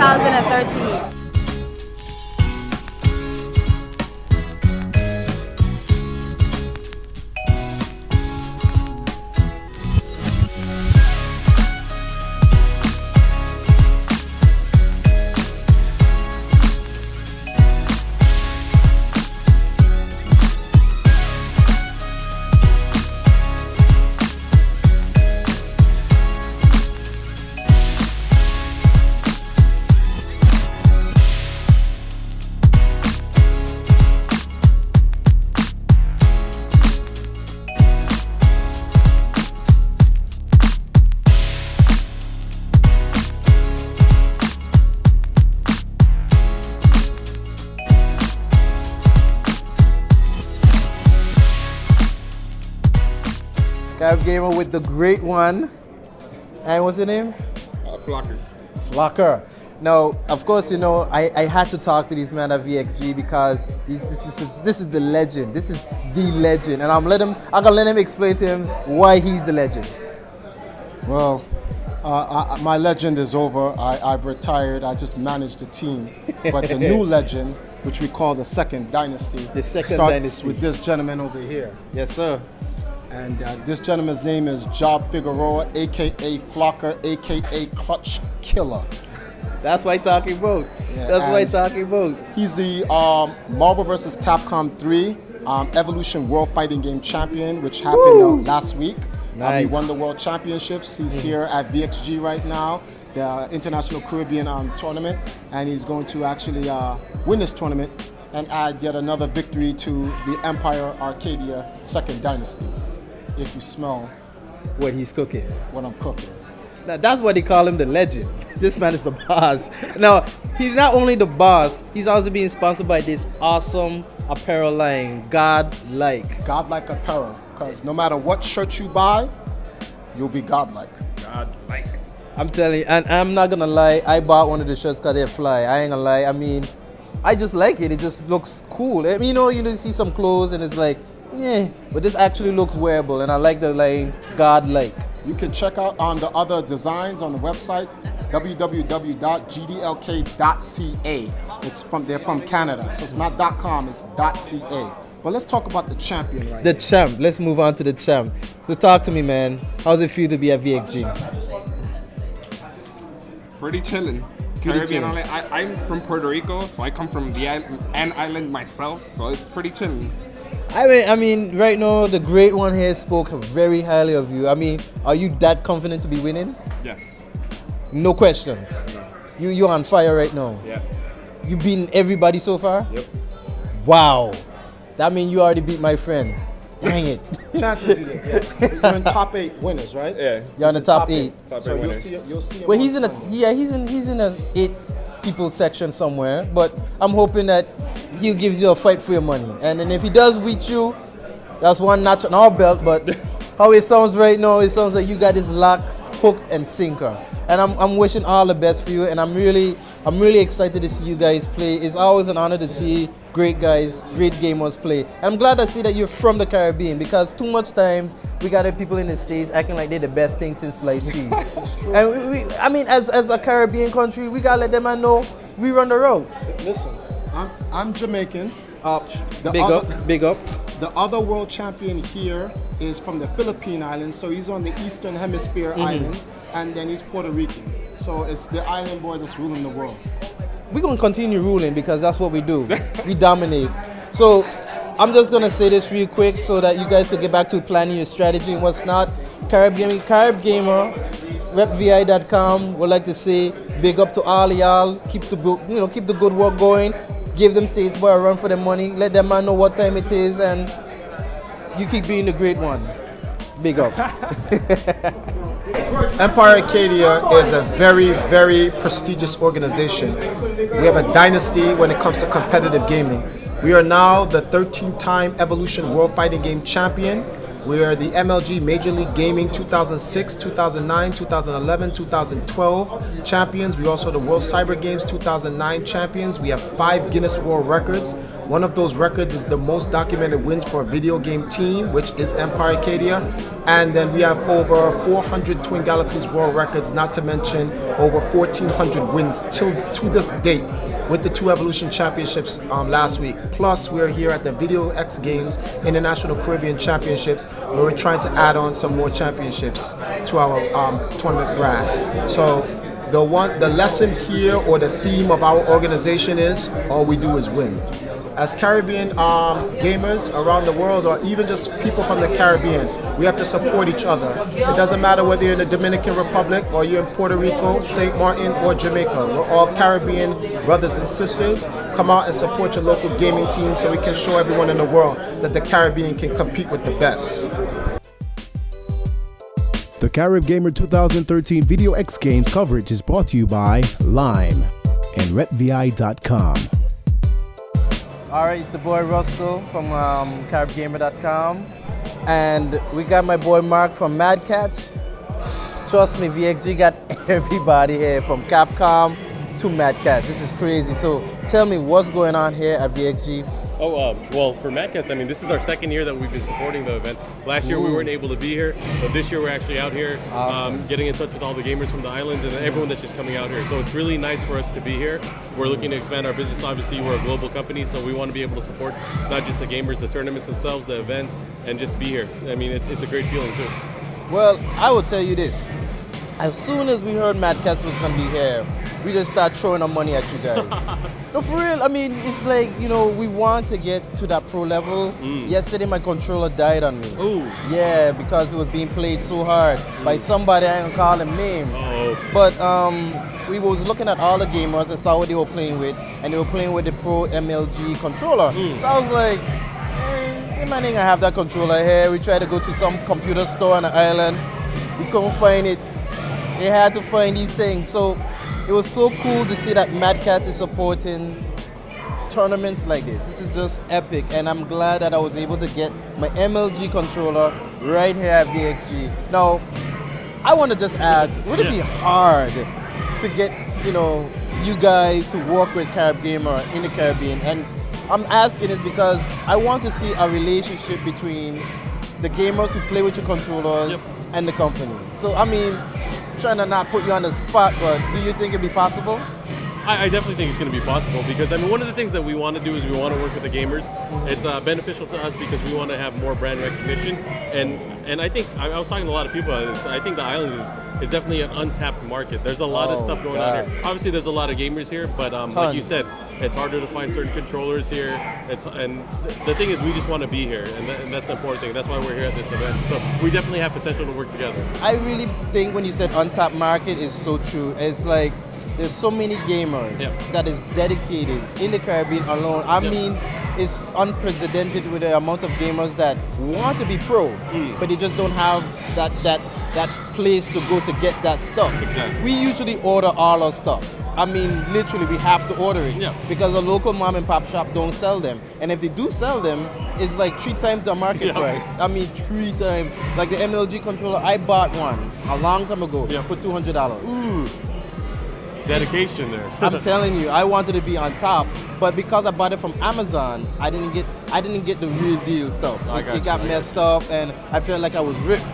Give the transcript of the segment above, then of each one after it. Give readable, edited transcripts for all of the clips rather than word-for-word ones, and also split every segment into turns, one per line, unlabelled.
2013.
Carib Gamer with the great one. And what's your name?
Flocker.
Flocker. Now, of course, you know, I had to talk to this man at VxG because this is the legend. This is the legend. And I'm gonna let him explain to him why he's the legend.
Well, my legend is over. I've retired. I just managed the team. But the new legend, which we call the second dynasty, starts with this gentleman over here.
Yes, sir.
And this gentleman's name is Jakob Figueroa, aka Flocker, aka Clutch Killer.
That's what I'm talking about. Yeah, that's what I'm talking about.
He's the Marvel vs. Capcom 3 Evolution World Fighting Game Champion, which happened last week.
Nice.
He won the World Championships. He's here at VxG right now, the International Caribbean Tournament, and he's going to actually win this tournament and add yet another victory to the Empire Arcadia Second Dynasty. If you smell
what he's cooking.
What I'm cooking.
Now, that's what they call him, the legend. This man is the boss. Now, he's not only the boss, he's also being sponsored by this awesome apparel line, Godlike.
Godlike apparel, because no matter what shirt you buy, you'll be godlike.
Godlike.
I'm telling you, and I'm not gonna lie, I bought one of the shirts because they're fly. I ain't gonna lie, I mean, I just like it. It just looks cool. I mean, you know, you see some clothes and it's like, yeah, but this actually looks wearable, and I like the line Godlike.
You can check out on the other designs on the website, www.gdlk.ca. They're from Canada, so it's not .com, it's .ca. But let's talk about the champion right
The
here.
champ. Let's move on to the champ. So talk to me, man. How's it feel to be at VxG?
Pretty chilling. Caribbean island. I'm from Puerto Rico, so I come from the island myself, so it's pretty chilling.
I mean, right now the great one here spoke very highly of you. I mean, are you that confident to be winning?
Yes.
No questions. You're on fire right now.
Yes.
You beaten everybody so far?
Yep.
Wow. That means you already beat my friend. Dang it.
Chances you did. Yeah. You're in top 8 winners, right?
Yeah.
You're on the top 8.
So you'll see him.
Well, he's in a 8 people section somewhere, but I'm hoping that he'll give you a fight for your money. And then if he does beat you, that's one notch on our belt, but how it sounds right now, it sounds like you got this lock, hook, and sinker. And I'm wishing all the best for you, and I'm really excited to see you guys play. It's always an honor to see great guys, great gamers play. And I'm glad to see that you're from the Caribbean, because too much times we got people in the States acting like they're the best thing since sliced cheese. And I mean, as a Caribbean country, we gotta let them know we run the road.
Listen, I'm Jamaican.
Big up.
The other world champion here is from the Philippine Islands, so he's on the Eastern Hemisphere islands, and then he's Puerto Rican. So it's the island boys that's ruling the world.
We're going to continue ruling because that's what we do. We dominate. So I'm just going to say this real quick so that you guys could get back to planning your strategy and what's not. Carib Gamer, repvi.com would like to say big up to all y'all. Keep the good work going. Give them States Boy a run for their money. Let them man know what time it is, and you keep being the great one. Big up.
Empire Arcadia is a very, very prestigious organization. We have a dynasty when it comes to competitive gaming. We are now the 13-time Evolution World Fighting Game Champion. We are the MLG Major League Gaming 2006, 2009, 2011, 2012 champions. We also the World Cyber Games 2009 champions. We have 5 Guinness World Records. One of those records is the most documented wins for a video game team, which is Empire Arcadia. And then we have over 400 Twin Galaxies World Records, not to mention over 1,400 wins to this date with the 2 Evolution Championships last week. Plus, we're here at the VxG Games International Caribbean Championships, where we're trying to add on some more championships to our tournament brand. So the lesson here, or the theme of our organization, is all we do is win. As Caribbean gamers around the world, or even just people from the Caribbean, we have to support each other. It doesn't matter whether you're in the Dominican Republic, or you're in Puerto Rico, St. Martin, or Jamaica. We're all Caribbean brothers and sisters. Come out and support your local gaming team so we can show everyone in the world that the Caribbean can compete with the best.
The Carib Gamer 2013 VxG Games coverage is brought to you by LIME and RepVI.com.
Alright, it's the boy Roscoe from CaribGamer.com, and we got my boy Mark from Mad Catz. Trust me, VxG got everybody here from Capcom to Mad Catz. This is crazy. So tell me, what's going on here at VxG?
Well, for Mad Catz, I mean, this is our second year that we've been supporting the event. Last year we weren't able to be here, but this year we're actually out here, getting in touch with all the gamers from the islands and everyone that's just coming out here. So it's really nice for us to be here. We're looking to expand our business. Obviously, we're a global company, so we want to be able to support not just the gamers, the tournaments themselves, the events, and just be here. I mean, it's a great feeling too.
Well, I will tell you this. As soon as we heard Mad Catz was going to be here, we just start throwing our money at you guys. No, for real. I mean, it's like, you know, we want to get to that pro level. Yesterday, my controller died on me.
Ooh.
Yeah, because it was being played so hard by somebody, I ain't gonna call him name. But we was looking at all the gamers and saw what they were playing with, and they were playing with the Pro MLG controller. So I was like, hey, man, ain't gonna have that controller here. We tried to go to some computer store on the island. We couldn't find it. They had to find these things. So it was so cool to see that Mad Catz is supporting tournaments like this. This is just epic, and I'm glad that I was able to get my MLG controller right here at VxG. Now, I want to just ask, would it be hard to get, you guys to work with Carib Gamer in the Caribbean? And I'm asking it because I want to see a relationship between the gamers who play with your controllers and the company. So, I mean, trying to not put you on the spot, but do you think it'd be possible?
I definitely think it's going to be possible, because I mean, one of the things that we want to do is we want to work with the gamers. It's beneficial to us because we want to have more brand recognition, and I think I was talking to a lot of people about this. I think the islands is definitely an untapped market. There's a lot of stuff going on here. Obviously, there's a lot of gamers here, but like you said, it's harder to find certain controllers here. And the thing is, we just want to be here, and that's the important thing. That's why we're here at this event. So we definitely have potential to work together.
I really think when you said untapped market is so true. It's like there's so many gamers that is dedicated in the Caribbean alone. I mean, it's unprecedented with the amount of gamers that want to be pro, but they just don't have that place to go to get that stuff.
Exactly.
We usually order all our stuff. I mean, literally, we have to order it because the local mom and pop shop don't sell them. And if they do sell them, it's like 3 times the market price. I mean, 3 times. Like the MLG controller, I bought one a long time ago for $200.
Dedication there.
I'm telling you, I wanted to be on top, but because I bought it from Amazon, I didn't get the real deal stuff. It got messed up, and I felt like I was ripped.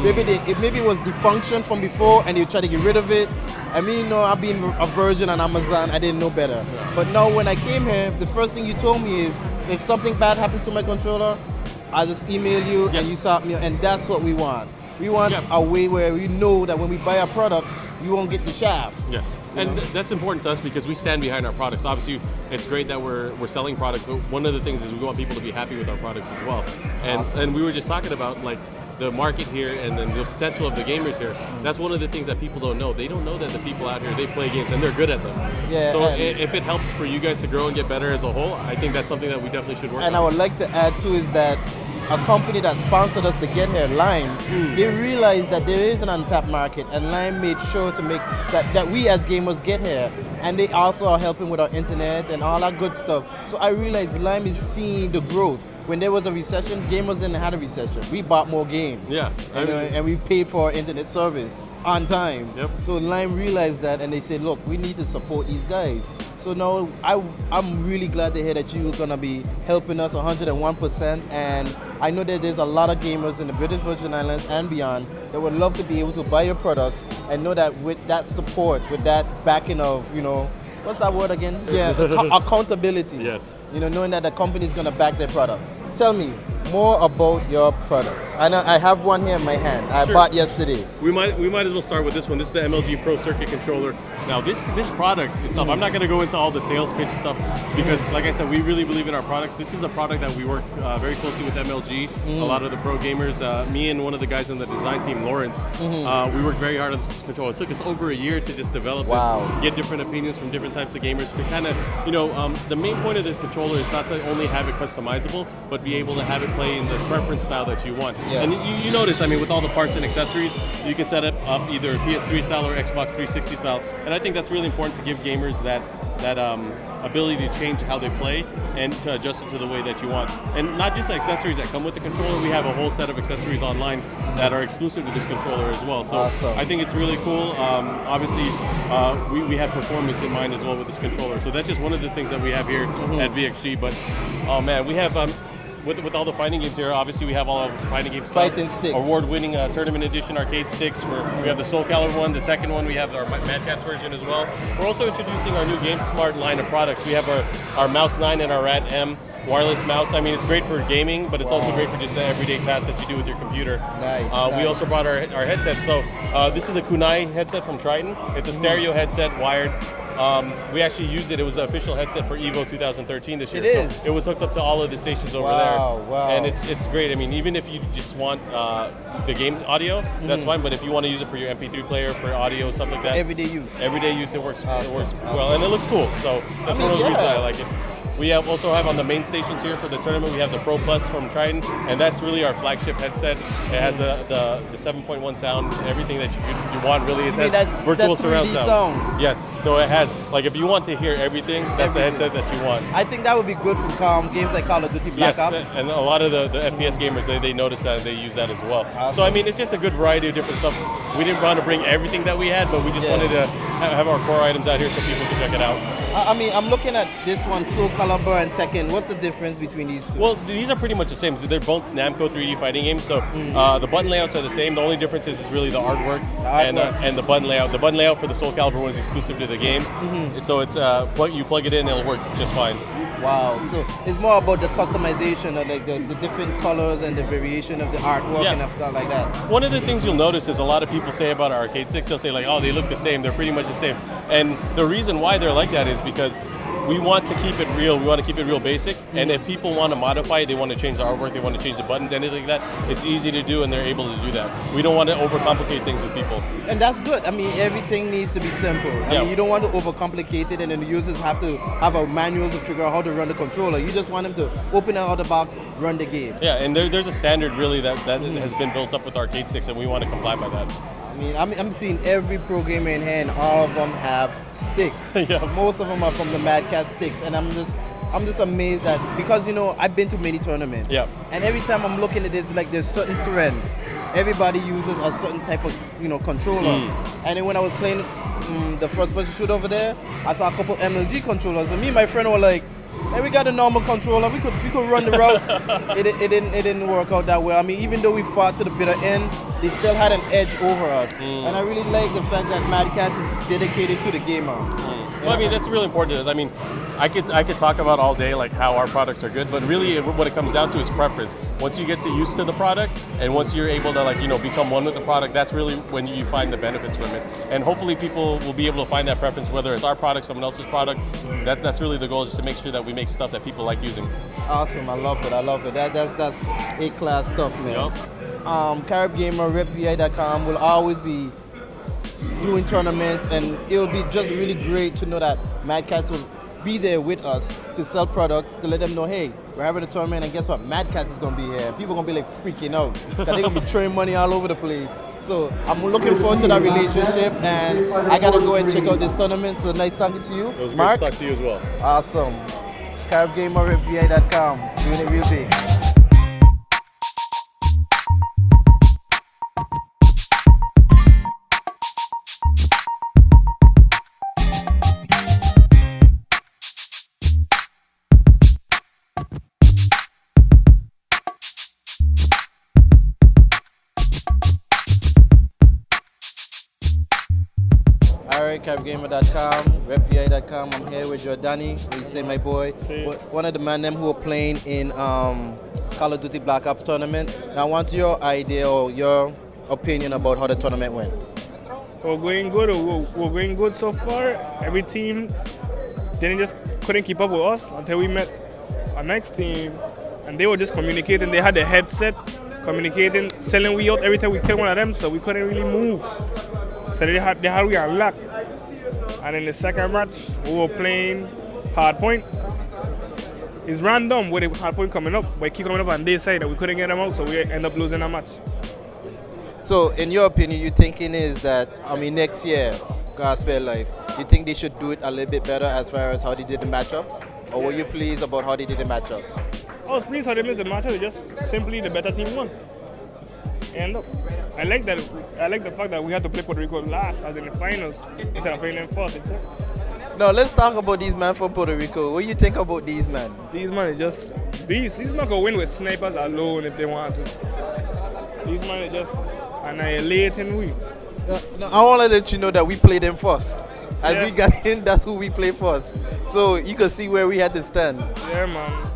Maybe it was the function from before, and they tried to get rid of it. I mean, I've been a virgin on Amazon. I didn't know better. But now when I came here, the first thing you told me is, if something bad happens to my controller, I'll just email you and you sort me, and that's what we want. We want a way where we know that when we buy a product, you won't get the shaft.
Yes, and that's important to us because we stand behind our products. Obviously, it's great that we're selling products, but one of the things is we want people to be happy with our products as well. And we were just talking about like the market here and then the potential of the gamers here. That's one of the things that people don't know. They don't know that the people out here, they play games and they're good at them. Yeah. So if it helps for you guys to grow and get better as a whole, I think that's something that we definitely should work on.
And I would like to add too is that a company that sponsored us to get here, LIME, they realized that there is an untapped market, and LIME made sure to make that we as gamers get here, and they also are helping with our internet and all that good stuff. So I realized LIME is seeing the growth. When there was a recession, gamers didn't have a recession. We bought more games. Yeah. And we paid for our internet service on time. Yep. So LIME realized that, and they said, look, we need to support these guys. So now I'm really glad to hear that you're gonna be helping us 101%. And I know that there's a lot of gamers in the British Virgin Islands and beyond that would love to be able to buy your products and know that with that support, with that backing of, what's that word again? Yeah, accountability.
Yes.
Knowing that the company is gonna back their products. Tell me more about your products. I know I have one here in my hand. I bought yesterday.
We might as well start with this one. This is the MLG Pro Circuit Controller. Now this product itself, I'm not going to go into all the sales pitch stuff because, like I said, we really believe in our products. This is a product that we work very closely with MLG, a lot of the pro gamers. Me and one of the guys on the design team, Lawrence, we worked very hard on this controller. It took us over a year to just develop this, get different opinions from different types of gamers to kind of, the main point of this controller is not to only have it customizable, but be able to have it play in the preference style that you want.
Yeah.
And you notice, I mean, with all the parts and accessories, you can set it up either PS3 style or Xbox 360 style. And I think that's really important to give gamers that ability to change how they play and to adjust it to the way that you want. And not just the accessories that come with the controller, we have a whole set of accessories online that are exclusive to this controller as well. So
awesome.
I think it's really cool. Obviously, we have performance in mind as well with this controller. So that's just one of the things that we have here at VxG. But, oh man, we have... With all the fighting games here, obviously we have all of the fighting game stuff.
Fighting sticks.
Award-winning tournament edition arcade sticks. We have the Soul Calibur one, the Tekken one. We have our Mad Catz version as well. We're also introducing our new Game Smart line of products. We have our Mouse 9 and our Rat M wireless mouse. I mean, it's great for gaming, but it's also great for just the everyday tasks that you do with your computer.
Nice.
We also brought our headset. So this is the Kunai headset from Triton. It's a stereo headset, wired. We actually used it. It was the official headset for EVO 2013 this year.
It is.
So it was hooked up to all of the stations over there. Wow. And it's great. I mean, even if you just want the game audio, that's fine. But if you want to use it for your MP3 player, for audio, stuff like that.
Everyday use.
Everyday use, it works well. And it looks cool. So that's one of the reasons I like it. We also have on the main stations here for the tournament, we have the Pro Plus from Triton, and that's really our flagship headset. It has the 7.1 sound, everything that you want really. It has virtual surround sound. Yes, so it has, like if you want to hear everything, that's the headset that you want.
I think that would be good for games like Call of Duty Black Ops.
Yes, and a lot of the FPS gamers, they notice that and they use that as well.
Awesome.
So I mean, it's just a good variety of different stuff. We didn't want to bring everything that we had, but we just wanted to have our core items out here so people can check it out.
I mean, I'm looking at this one, Soul Calibur and Tekken. What's the difference between these two?
Well, these are pretty much the same. So they're both Namco 3D fighting games. So the button layouts are the same. The only difference is really the artwork, and the button layout. The button layout for the Soul Calibur one is exclusive to the game. So it's you plug it in, it'll work just fine.
Wow. So it's more about the customization of like the different colors and the variation of the artwork and stuff like that.
One of the things you'll notice is a lot of people say about our arcade sticks, they'll say like, oh, they look the same. They're pretty much the same. And the reason why they're like that is because we want to keep it real. We want to keep it real basic. And if people want to modify it, they want to change the artwork, they want to change the buttons, anything like that, it's easy to do and they're able to do that. We don't want to overcomplicate things with people.
And that's good. I mean, everything needs to be simple. I mean, you don't want to overcomplicate it and then the users have to have a manual to figure out how to run the controller. You just want them to open it out of the box, run the game.
Yeah, and there's a standard really that has been built up with arcade sticks and we want to comply by that.
I mean, I'm seeing every pro gamer in here and all of them have sticks. Most of them are from the Mad Catz sticks, and I'm just amazed that, because I've been to many tournaments. And every time I'm looking at this, like there's certain trend. Everybody uses a certain type of controller. And then when I was playing the first person shooter over there, I saw a couple MLG controllers, and me and my friend were like, hey, we got a normal controller. We could run the route. It didn't work out that well. I mean, even though we fought to the bitter end, they still had an edge over us. And I really like the fact that Mad Catz is dedicated to the gamer.
Well, I mean, that's really important. I mean, I could talk about all day like how our products are good, but really what it comes down to is preference. Once you get used to the product, and once you're able to become one with the product, that's really when you find the benefits from it. And hopefully people will be able to find that preference, whether it's our product, someone else's product. That's really the goal, is to make sure that we make stuff that people like using.
Awesome, I love it. That's A-class stuff, man. Carib Gamer, VxG.com will always be doing tournaments, and it'll be just really great to know that Mad Catz will be there with us to sell products, to let them know, hey, we're having a tournament, and guess what? Mad Catz is gonna be here. People are gonna be like freaking out because they're gonna be throwing money all over the place. So I'm looking forward to that relationship, and I gotta go and check out this tournament. So nice talking to you,
It was
Mark.
great to talk to you as well.
Awesome. Carib Gamer, VxG.com, doing it real big. CaribGamer.com, RepVI.com. I'm here with Jordani, we say my boy. One of the man them who are playing in Call of Duty Black Ops tournament. Now I want your idea or your opinion about how the tournament went.
We're going good. We're going good so far. Every team couldn't keep up with us until we met our next team, and they were just communicating. They had the headset, communicating, selling we out every time we killed one of them, so we couldn't really move. So they had we unlocked. And in the second match, we were playing hardpoint. It's random with the hardpoint coming up, but it keep coming up on their side, and we couldn't get them out, so we end up losing that match.
So, in your opinion, you thinking is that, next year, Crosplay Life, you think they should do it a little bit better as far as how they did the matchups? Or were you pleased about how they did the matchups?
I was pleased how they missed the matchups. Just simply the better team won. And I like that. I like the fact that we had to play Puerto Rico last, as in the finals, instead of playing them first.
Now let's talk about these men from Puerto Rico. What do you think about these men?
These men are just beasts. He's not gonna win with snipers alone if they want to. These men are just annihilating we.
Now, I want to let you know that we played them first. As we got in, that's who we play first. So you can see where we had to stand.
Yeah, man.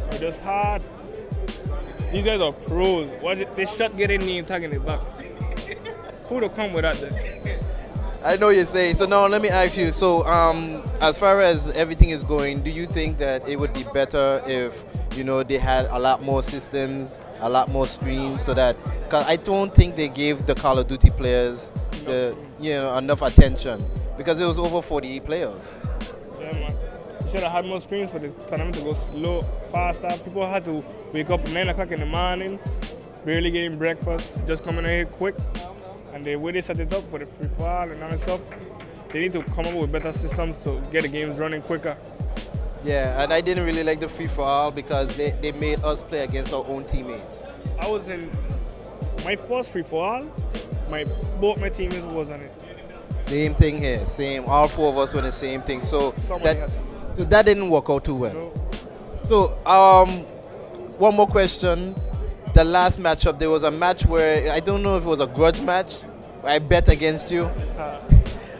They're just hard. These guys are pros. They shot getting name tag in the back. Who'd have come with that then?
I know you're saying. So now let me ask you. So as far as everything is going, do you think that it would be better if they had a lot more systems, a lot more screens, so that? Because I don't think they gave the Call of Duty players enough attention because it was over 48 players.
Yeah, man. You should have had more screens for this tournament to go slow, faster. People had to wake up 9 o'clock in the morning, barely getting breakfast, just coming in here quick. And the way they set it up for the free fall and all that stuff, they need to come up with better systems to get the games running quicker.
Yeah, and I didn't really like the free-for-all because they made us play against our own teammates.
I was in my first free-for-all, both my teammates was on it.
Same thing here, same. All four of us were the same thing. So that didn't work out too well.
No.
So one more question. The last matchup, there was a match where, I don't know if it was a grudge match, where I bet against you.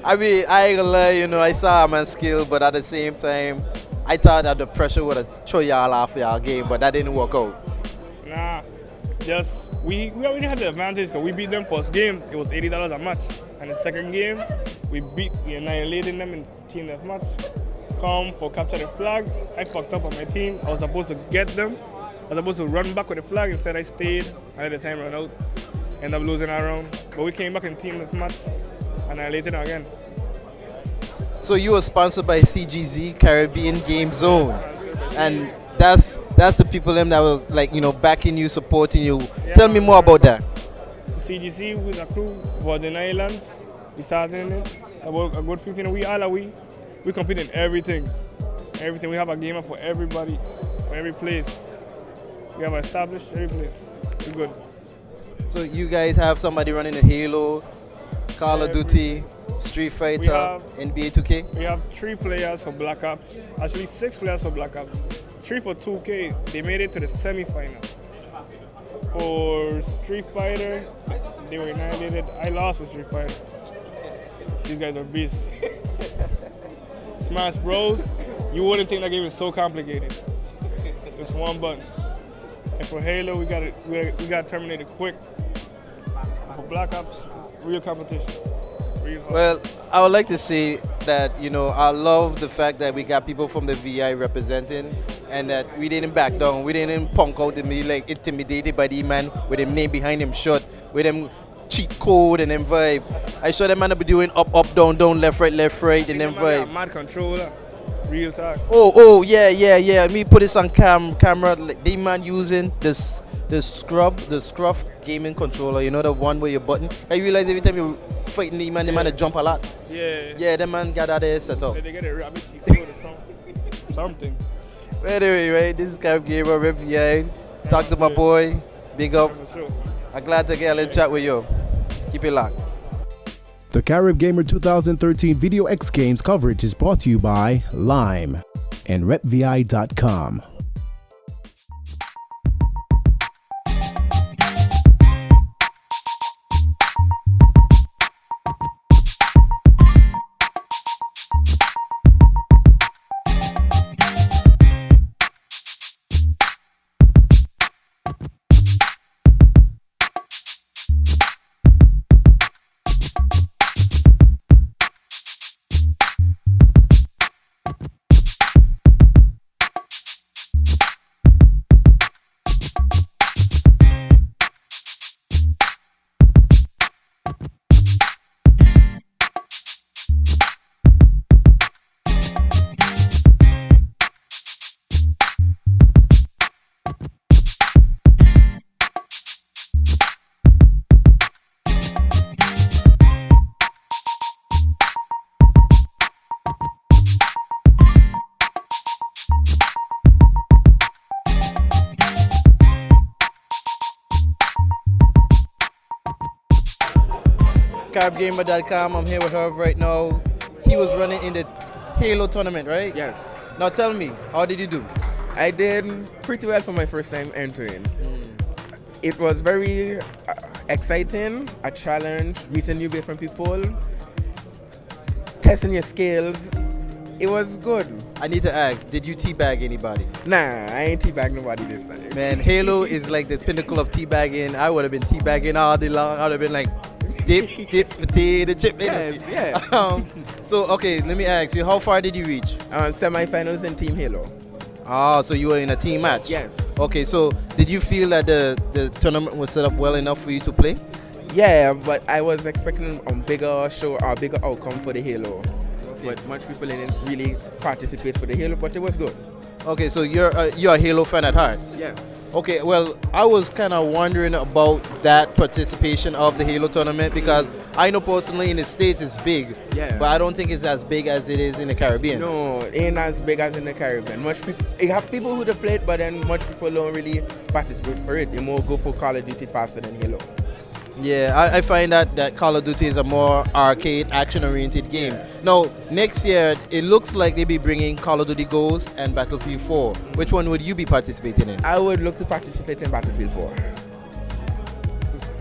I ain't gonna lie, I saw a man's skill, but at the same time, I thought that the pressure would have thrown y'all off y'all game, but that didn't work out.
Nah, we already had the advantage because we beat them first game. It was $80 a match. And the second game, we annihilated them in team deathmatch. Come for capture the flag. I fucked up on my team. I was supposed to get them. I was supposed to run back with the flag. Instead, I stayed. I let the time run out. Ended up losing our round. But we came back in team deathmatch. Annihilated them again.
So you were sponsored by CGZ, Caribbean Game Zone. And that's the people them that was backing you, supporting you.
Yeah,
Tell me more about that.
CGC was a crew, Virgin Islands. We started in it. About a good 15 we compete in everything. Everything. We have a gamer for everybody, for every place. We have established every place. We're good.
So you guys have somebody running a Halo, Call of Duty, Street Fighter, NBA 2K?
We have 3 players for Black Ops. Actually 6 players for Black Ops. 3 for 2K. They made it to the semi-final. For Street Fighter, they were annihilated. I lost with Street Fighter. These guys are beasts. Smash Bros, you wouldn't think that game is so complicated. It's one button. And for Halo, we got terminated quick. For Black Ops, real competition. Real hard.
Well, I would like to say that, I love the fact that we got people from the VI representing and that we didn't back down. We didn't punk out and be intimidated by the man with him name behind him shot, with them cheat code and them vibe. I saw them man be doing up, down, down, left, right, and them vibe.
Mad controller, real talk.
Oh, yeah. Me put this on camera. They man using the Scruff gaming controller. The one where your button. I realize every time you fighting the man jump a lot.
Yeah.
Yeah, the man got that there set up.
They get a rabbit cheat code or something.
Anyway, right, this is Carib Gamer, VxG. Talk to my boy. Big up. I'm glad to get a little chat with you. Keep it locked.
The Carib Gamer 2013 Video X Games coverage is brought to you by LIME and RepVI.com.
CaribGamer.com. I'm here with Herb right now. He was running in the Halo tournament, right?
Yes.
Now tell me, how did you do?
I did pretty well for my first time entering. It was very exciting, a challenge, meeting new different people, testing your skills. It was good.
I need to ask, did you teabag anybody?
Nah, I ain't teabag nobody this time.
Man, Halo is like the pinnacle of teabagging. I would have been teabagging all day long. I would have been like, dip, potato chip.
Yes, yeah.
So, okay, let me ask you, how far did you reach?
Semi-finals in Team Halo.
Ah, so you were in a team match?
Yes.
Okay, so did you feel that the tournament was set up well enough for you to play?
Yeah, but I was expecting a bigger show, a bigger outcome for the Halo. But much people didn't really participate for the Halo, but it was good.
Okay, so you're a Halo fan at heart?
Yes.
Okay, well, I was kind of wondering about that participation of the Halo tournament because I know personally in the States it's big,
Yeah.
but I don't think it's as big as it is in the Caribbean.
No, it ain't as big as in the Caribbean. Much people, you have people who play it, but then much people don't really participate for it. They more go for Call of Duty faster than Halo.
Yeah, I find that Call of Duty is a more arcade, action-oriented game. Now, next year, it looks like they'll be bringing Call of Duty Ghost and Battlefield 4. Which one would you be participating in?
I would look to participate in Battlefield 4.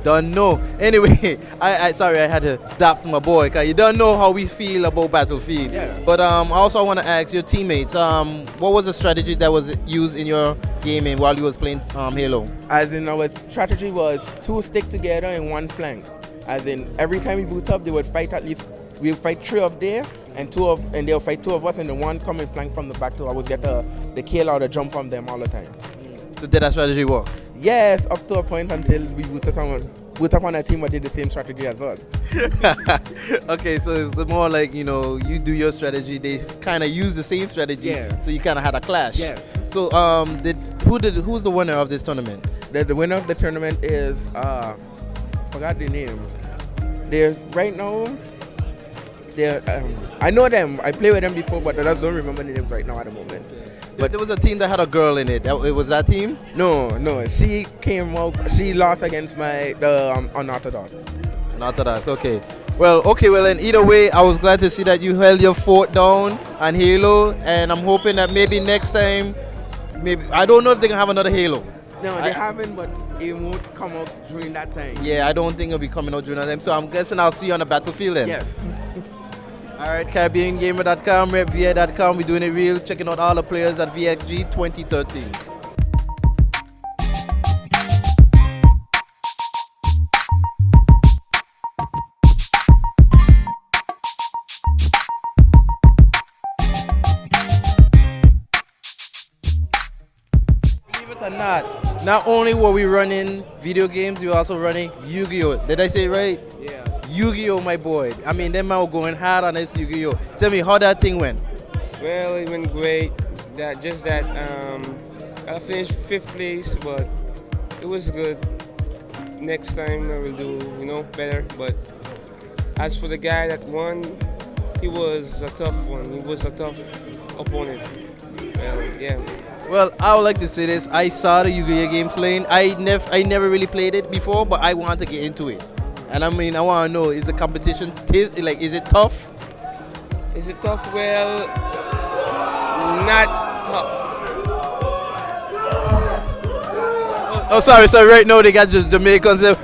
Don't know. Anyway, I sorry I had to dox my boy because you don't know how we feel about Battlefield.
Yeah.
But also I want to ask your teammates, what was the strategy that was used in your gaming while you was playing Halo?
As in, our strategy was to stick together in one flank. As in, every time we boot up, they would fight at least, we'll fight 3 of there, and they'll fight 2 of us, and the one coming flank from the back to always get the kill or the jump on them all the time.
So did that strategy work?
Yes, up to a point until we boot up on a team that did the same strategy as us.
Okay, so it's more like, you do your strategy, they kind of use the same strategy,
Yeah.
so you kind of had a clash.
Yes.
So who's the winner of this tournament?
The winner of the tournament is forgot the names. There's right now. I know them. I played with them before, but I just don't remember the names right now at the moment.
But there was a team that had a girl in it. It was that team?
No. She came out. She lost against the unorthodox.
Unorthodox. Okay. Well, then either way, I was glad to see that you held your fort down on Halo, and I'm hoping that maybe next time, I don't know if they're gonna have another Halo.
No, they haven't, but it won't come out during that time.
Yeah, I don't think it'll be coming out during that time. So I'm guessing I'll see you on the battlefield then.
Yes.
All right, CaribbeanGamer.com, RepVI.com. We're doing it real. Checking out all the players at VxG 2013. Believe it or not only were we running video games, we were also running Yu-Gi-Oh! Did I say it right?
Yeah.
Yu-Gi-Oh, my boy. I mean, them man were going hard on this Yu-Gi-Oh. Tell me how that thing went.
Well, it went great. I finished 5th place, but it was good. Next time I will do, better. But as for the guy that won, he was a tough one. He was a tough opponent. Well, yeah.
Well, I would like to say this. I saw the Yu-Gi-Oh game playing. I never really played it before, but I want to get into it. And I want to know, is the competition, is it tough?
Is it tough? Well, not.
Oh, sorry. Right now they got Jamaicans. Where's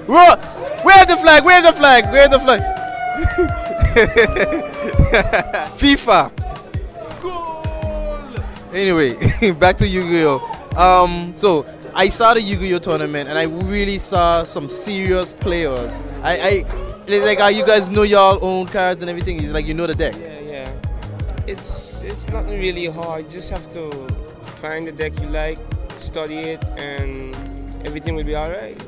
the flag? FIFA. Goal. Anyway, back to Yu-Gi-Oh. So I saw the Yu-Gi-Oh tournament and I really saw some serious players. It's like how you guys know y'all own cards and everything. It's like you know the deck.
Yeah. It's not really hard. You just have to find the deck you like, study it, and everything will be alright.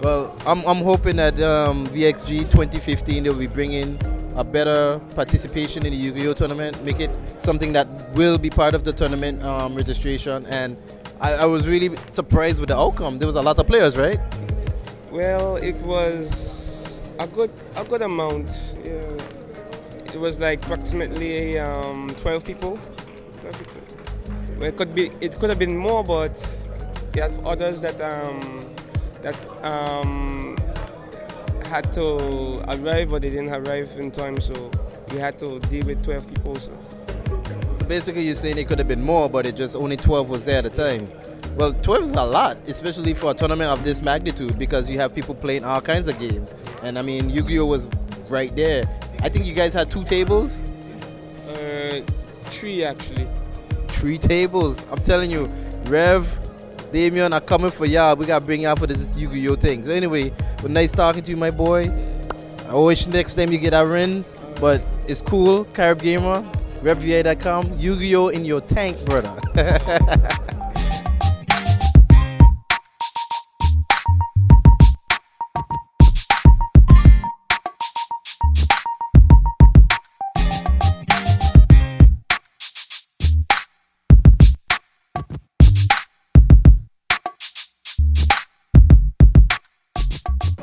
Well, I'm hoping that VxG 2015 they'll be bringing a better participation in the Yu-Gi-Oh tournament, make it something that will be part of the tournament registration. And I was really surprised with the outcome. There was a lot of players, right?
Well, it was a good amount. Yeah. It was like approximately 12 people. Well, it could have been more, but you have others that had to arrive, but they didn't arrive in time, so we had to deal with 12 people.
So basically you're saying it could have been more, but it just only 12 was there at the time. Well, 12 is a lot, especially for a tournament of this magnitude, because you have people playing all kinds of games. And I mean, Yu-Gi-Oh was right there. I think you guys had 2 tables?
3 actually.
3 tables. I'm telling you, Rev, Damien are coming for y'all. We got to bring y'all for this Yu-Gi-Oh thing. So anyway, well, nice talking to you, my boy. I wish next time you get a ring, but it's cool. Carib Gamer, RepVI.com, Yu-Gi-Oh in your tank, brother.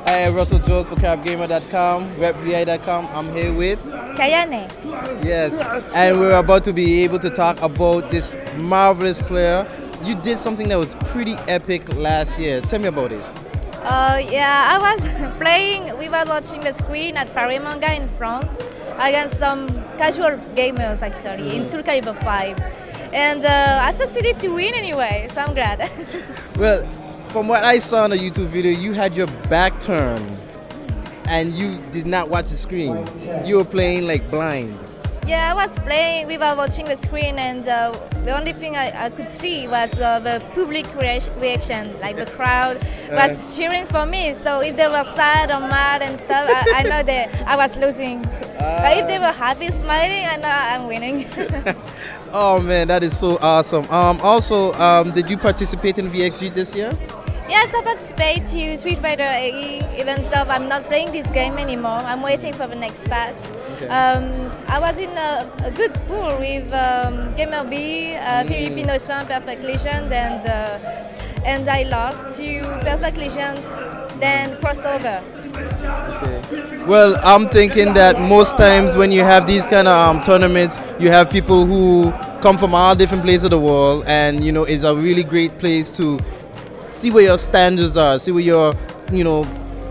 Hi, Russell Jones for CaribGamer.com, RepVI.com. I'm here with
Kayane.
Yes, and we're about to be able to talk about this marvelous player. You did something that was pretty epic last year. Tell me about it.
Yeah, I was playing, we were watching the screen at Paris Manga in France against some casual gamers actually in Soul Calibur 5. And I succeeded to win anyway, so I'm glad.
Well, from what I saw in the YouTube video, you had your back turned and you did not watch the screen. You were playing like blind.
Yeah, I was playing, we were watching the screen, and the only thing I could see was the public reaction, like the crowd was cheering for me. So if they were sad or mad and stuff, I know that I was losing. But if they were happy, smiling, I know I'm winning.
Oh man, that is so awesome. Also, did you participate in VxG this year?
Yes, I participate to Street Fighter AE, even though I'm not playing this game anymore. I'm waiting for the next patch.
Okay.
I was in a good pool with Gamer B, Filipino Champ, Perfect Legend, and I lost to Perfect Legend, then crossover.
Okay. Well, I'm thinking that most times when you have these kind of tournaments, you have people who come from all different places of the world, and you know, it's a really great place to see where your standards are, see where your, you know,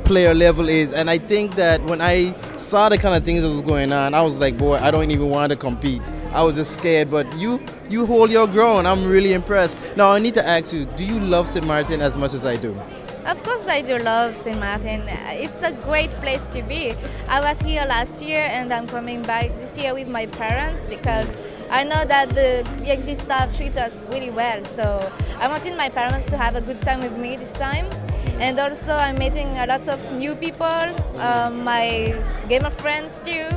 player level is. And I think that when I saw the kind of things that was going on, I was like, boy, I don't even want to compete. I was just scared, but you hold your ground. I'm really impressed. Now I need to ask you, do you love St. Maarten as much as I do?
Of course I do love St. Maarten. It's a great place to be. I was here last year and I'm coming back this year with my parents because I know that the VxG staff treats us really well. So I wanted my parents to have a good time with me this time. And also I'm meeting a lot of new people, my gamer friends too.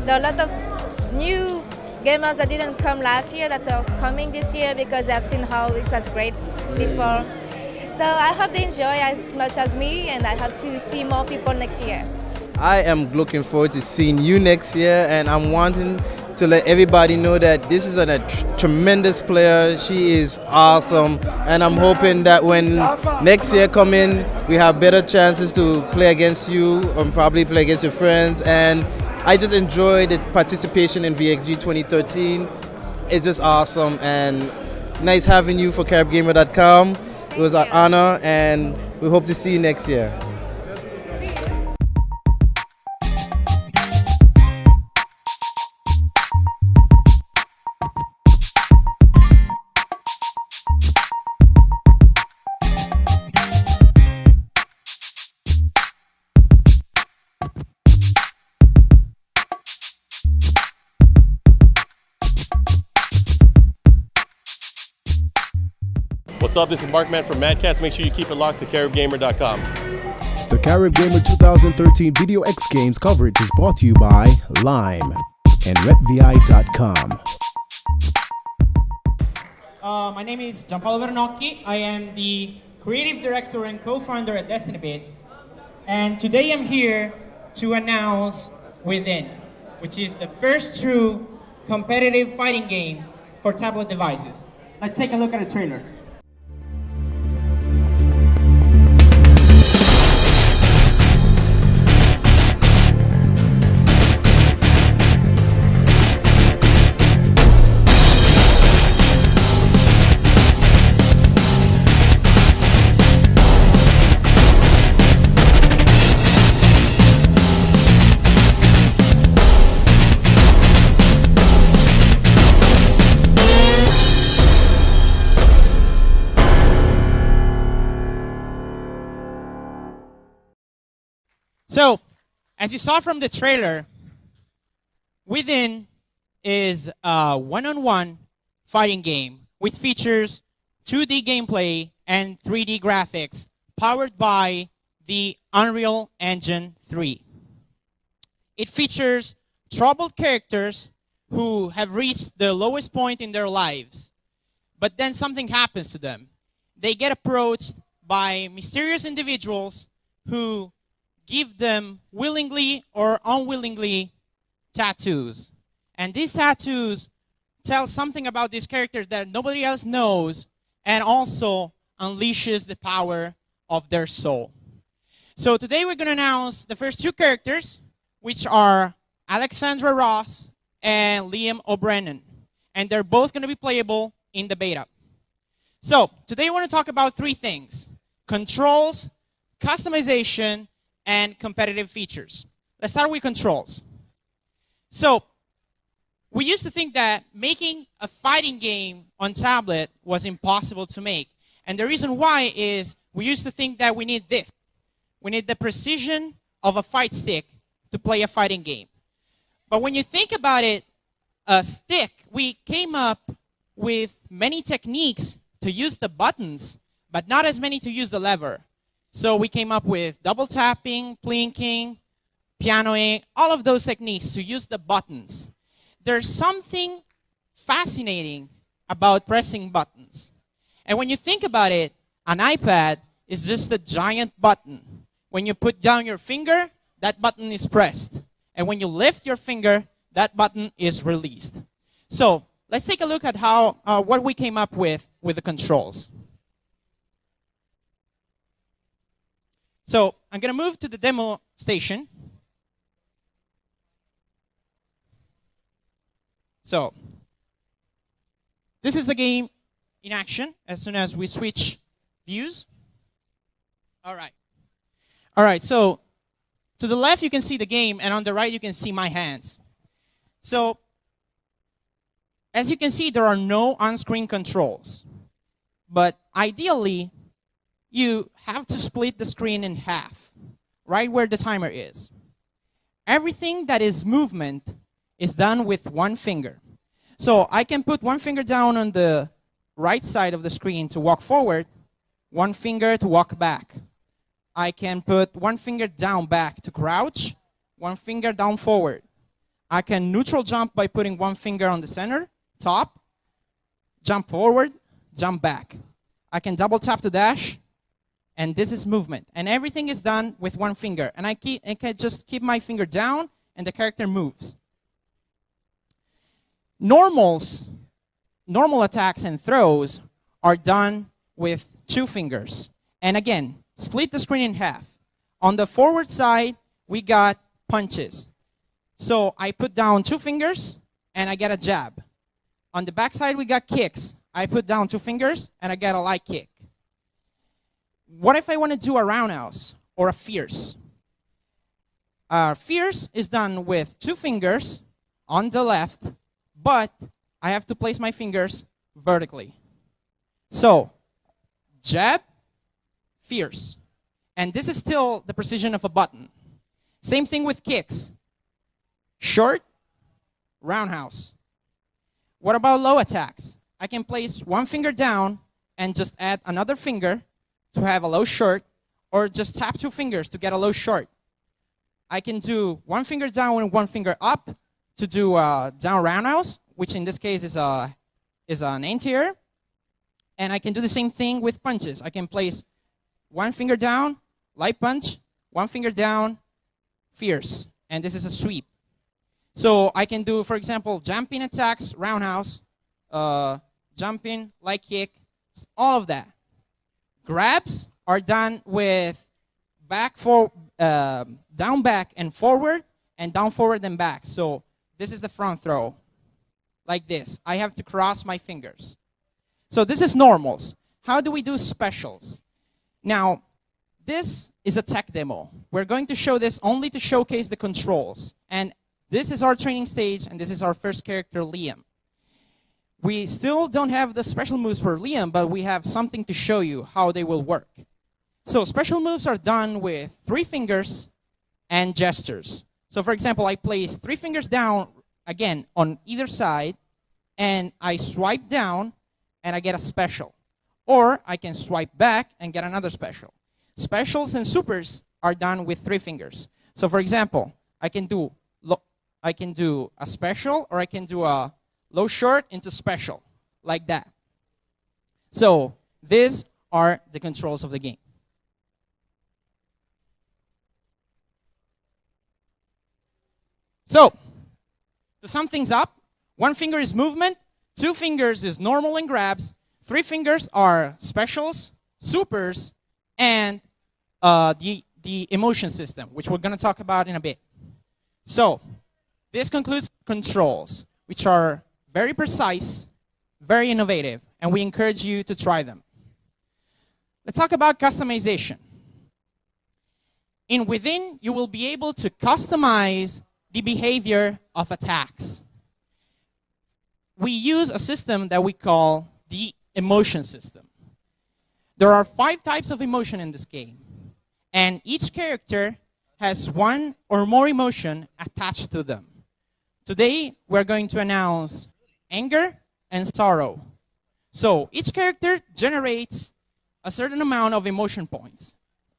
There are a lot of new gamers that didn't come last year that are coming this year because they've seen how it was great before. So I hope they enjoy as much as me, and I hope to see more people next year.
I am looking forward to seeing you next year, and I'm wanting to let everybody know that this is a tremendous player. She is awesome, and I'm hoping that when next year come in, we have better chances to play against you and probably play against your friends. And I just enjoyed the participation in VxG 2013. It's just awesome, and nice having you for CaribGamer.com. It was an honor, and we hope to see you next year.
What's up? This is Mark Man from Catz. Make sure you keep it locked to CaribGamer.com.
The Carib Gamer 2013 Video X Games coverage is brought to you by LIME and RepVI.com.
My name is Gianpaolo Vernocchi. I am the creative director and co-founder at DESTINYbit. And today I'm here to announce Within, which is the first true competitive fighting game for tablet devices. Let's take a look at the trailer. So, as you saw from the trailer, Within is a one-on-one fighting game which features 2D gameplay and 3D graphics powered by the Unreal Engine 3. It features troubled characters who have reached the lowest point in their lives, but then something happens to them. They get approached by mysterious individuals who give them willingly or unwillingly tattoos. And these tattoos tell something about these characters that nobody else knows, and also unleashes the power of their soul. So today we're going to announce the first two characters, which are Alexandra Ross and Liam O'Brien. And they're both going to be playable in the beta. So today we want to talk about three things: controls, customization, and competitive features. Let's start with controls. So we used to think that making a fighting game on tablet was impossible to make. And the reason why is we used to think that we need this. We need the precision of a fight stick to play a fighting game. But when you think about it, a stick, we came up with many techniques to use the buttons, but not as many to use the lever. So we came up with double tapping, plinking, pianoing, all of those techniques to use the buttons. There's something fascinating about pressing buttons. And when you think about it, an iPad is just a giant button. When you put down your finger, that button is pressed. And when you lift your finger, that button is released. So let's take a look at how what we came up with the controls. So I'm going to move to the demo station. So this is the game in action as soon as we switch views. All right, so to the left you can see the game, and on the right you can see my hands. So as you can see, there are no on-screen controls. But ideally, you have to split the screen in half, right where the timer is. Everything that is movement is done with one finger. So I can put one finger down on the right side of the screen to walk forward, one finger to walk back. I can put one finger down back to crouch, one finger down forward. I can neutral jump by putting one finger on the center, top, jump forward, jump back. I can double tap to dash, and this is movement. And everything is done with one finger. And I can just keep my finger down, and the character moves. Normal attacks and throws are done with two fingers. And again, split the screen in half. On the forward side, we got punches. So I put down two fingers, and I get a jab. On the back side, we got kicks. I put down two fingers, and I get a light kick. What if I want to do a roundhouse or a fierce? Fierce is done with two fingers on the left, but I have to place my fingers vertically. So, jab, fierce. And this is still the precision of a button. Same thing with kicks. Short, roundhouse. What about low attacks? I can place one finger down and just add another finger to have a low short, or just tap two fingers to get a low short. I can do one finger down and one finger up to do a down roundhouse, which in this case is an anti-air. And I can do the same thing with punches. I can place one finger down, light punch, one finger down, fierce. And this is a sweep. So I can do, for example, jumping attacks, roundhouse, jumping, light kick, all of that. Grabs are done with down back and forward, and down forward and back. So this is the front throw, like this. I have to cross my fingers. So this is normals. How do we do specials? Now, this is a tech demo. We're going to show this only to showcase the controls. And this is our training stage, and this is our first character, Liam. We still don't have the special moves for Liam, but we have something to show you how they will work. So special moves are done with three fingers and gestures. So for example, I place 3 fingers down, again, on either side, and I swipe down, and I get a special. Or I can swipe back and get another special. Specials and supers are done with 3 fingers. So for example, I can do a special, or I can do a low short into special, like that. So these are the controls of the game. So, to sum things up, 1 finger is movement, 2 fingers is normal and grabs, 3 fingers are specials, supers, and the emotion system, which we're going to talk about in a bit. So, this concludes controls, which are very precise, very innovative, and we encourage you to try them. Let's talk about customization. In Within, you will be able to customize the behavior of attacks. We use a system that we call the emotion system. There are 5 types of emotion in this game, and each character has 1 or more emotion attached to them. Today, we're going to announce anger and sorrow. So each character generates a certain amount of emotion points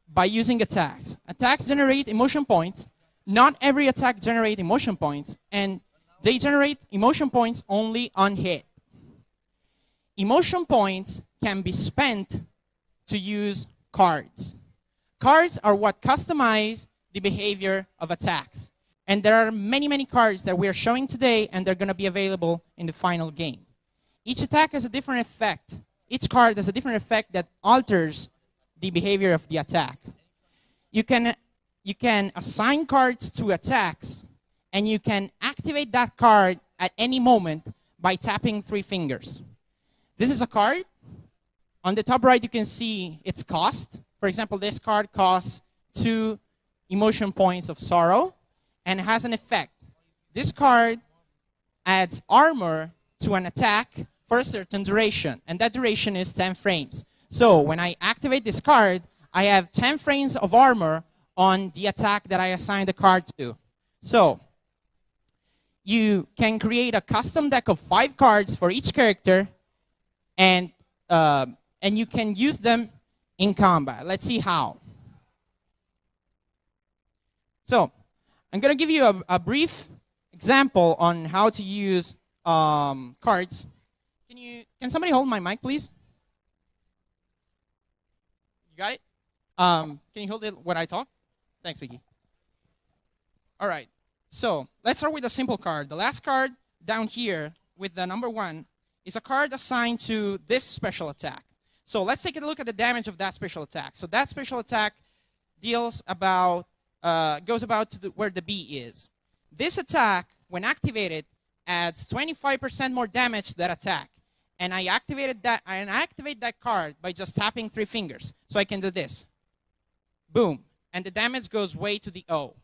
by using attacks. Attacks generate emotion points. Not every attack generates emotion points, and they generate emotion points only on hit. Emotion points can be spent to use cards. Cards are what customize the behavior of attacks. And there are many, many cards that we are showing today, and they're going to be available in the final game. Each attack has a different effect. Each card has a different effect that alters the behavior of the attack. You can assign cards to attacks, and you can activate that card at any moment by tapping 3 fingers. This is a card. On the top right, you can see its cost. For example, this card costs 2 emotion points of sorrow, and has an effect. This card adds armor to an attack for a certain duration, and that duration is 10 frames. So when I activate this card, I have 10 frames of armor on the attack that I assigned the card to. So you can create a custom deck of 5 cards for each character, and you can use them in combat. Let's see how. So I'm going to give you a brief example on how to use cards. Can somebody hold my mic, please? You got it? Can you hold it when I talk? Thanks, Vicky. All right. So let's start with a simple card. The last card down here with the number 1 is a card assigned to this special attack. So let's take a look at the damage of that special attack. So that special attack goes about to where the B is. This attack, when activated, adds 25% more damage to that attack. And I activate that card by just tapping 3 fingers. So I can do this. Boom. And the damage goes way to the O.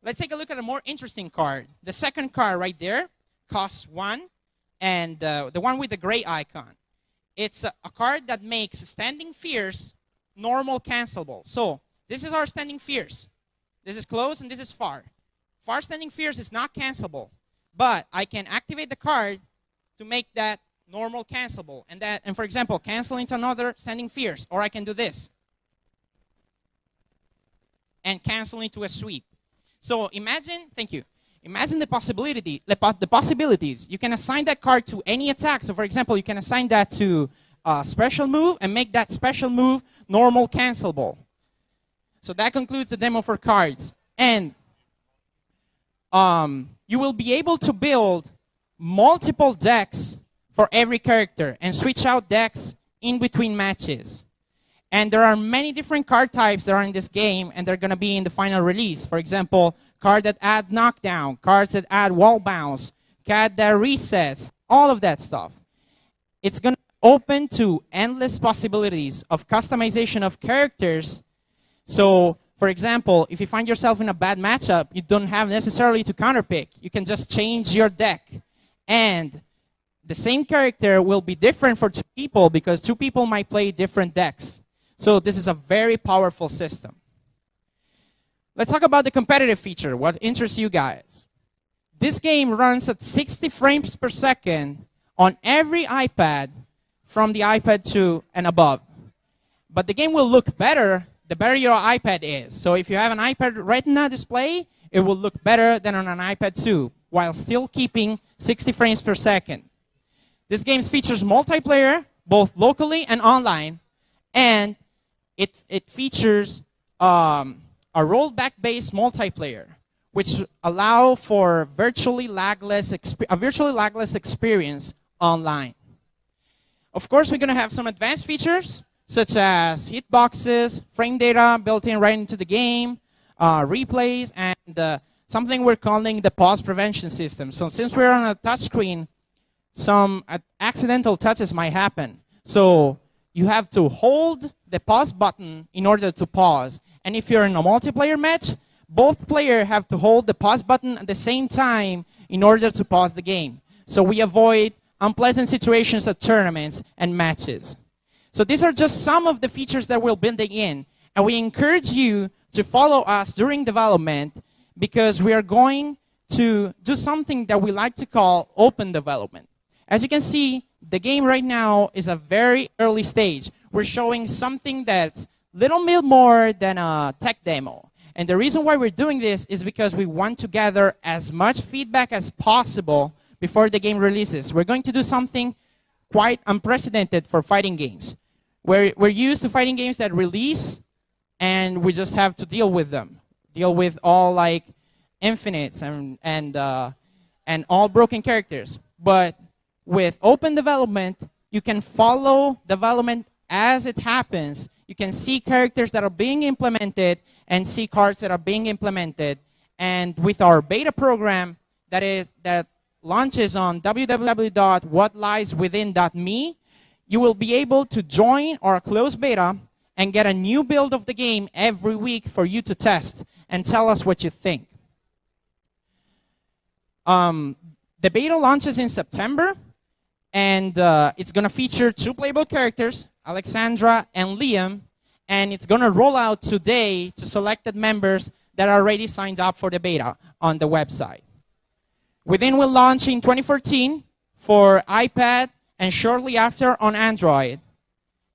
Let's take a look at a more interesting card. The second card right there costs 1, and the one with the gray icon. It's a card that makes standing fierce normal cancelable. So this is our standing fierce. This is close and this is far. Far standing fierce is not cancelable, but I can activate the card to make that normal cancelable. And for example, cancel into another standing fierce, or I can do this and cancel into a sweep. So imagine, thank you. Imagine the possibilities. You can assign that card to any attack. So for example, you can assign that to a special move and make that special move normal cancelable. So that concludes the demo for cards. And you will be able to build multiple decks for every character and switch out decks in between matches. And there are many different card types that are in this game, and they're going to be in the final release. For example, cards that add knockdown, cards that add wall bounce, card that resets, all of that stuff. It's going to open to endless possibilities of customization of characters. So, for example, if you find yourself in a bad matchup, you don't have necessarily to counterpick. You can just change your deck. And the same character will be different for 2 people because 2 people might play different decks. So this is a very powerful system. Let's talk about the competitive feature, what interests you guys. This game runs at 60 frames per second on every iPad from the iPad 2 and above. But the game will look better the better your iPad is. So if you have an iPad Retina display, it will look better than on an iPad 2, while still keeping 60 frames per second. This game features multiplayer, both locally and online, and it features a rollback-based multiplayer, which allow for a virtually lagless experience online. Of course, we're going to have some advanced features, such as hitboxes, frame data built in right into the game, replays, and something we're calling the pause prevention system. So since we're on a touchscreen, some accidental touches might happen. So you have to hold the pause button in order to pause. And if you're in a multiplayer match, both players have to hold the pause button at the same time in order to pause the game. So we avoid unpleasant situations at tournaments and matches. So these are just some of the features that we're building in. And we encourage you to follow us during development, because we are going to do something that we like to call open development. As you can see, the game right now is a very early stage. We're showing something that's little bit more than a tech demo. And the reason why we're doing this is because we want to gather as much feedback as possible before the game releases. We're going to do something quite unprecedented for fighting games. We're used to fighting games that release, and we just have to deal with them. Deal with all like infinites and all broken characters. But with open development, you can follow development as it happens. You can see characters that are being implemented and see cards that are being implemented. And with our beta program that launches on www.whatlieswithin.me, you will be able to join our closed beta and get a new build of the game every week for you to test and tell us what you think. The beta launches in September, and it's going to feature 2 playable characters, Alexandra and Liam, and it's going to roll out today to selected members that are already signed up for the beta on the website. Within will launch in 2014 for iPad and shortly after on Android.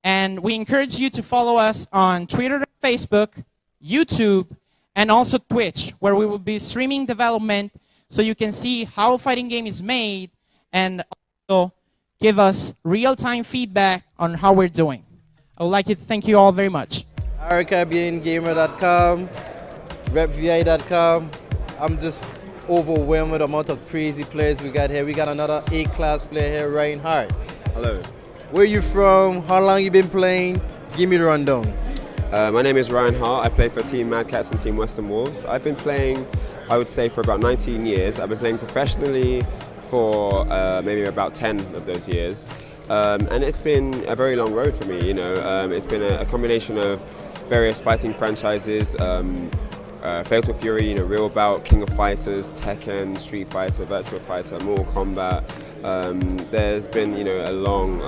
And we encourage you to follow us on Twitter and Facebook, YouTube, and also Twitch, where we will be streaming development so you can see how a fighting game is made and also give us real-time feedback on how we're doing. I would like to thank you all very much.
CaribGamer.com, VxG.com. I'm just overwhelmed with the amount of crazy players we got here. We got another A-class player here, Reinhardt.
Hello.
Where you from? How long you been playing? Give me the rundown.
My name is Reinhardt. I play for Team Mad Catz and Team Western Wolves. I've been playing, I would say, for about 19 years. I've been playing professionally for maybe about 10 of those years. And it's been a very long road for me, you know. It's been a combination of various fighting franchises, Fatal Fury, you know, Real Bout, King of Fighters, Tekken, Street Fighter, Virtua Fighter, Mortal Kombat. There's been, you know, a long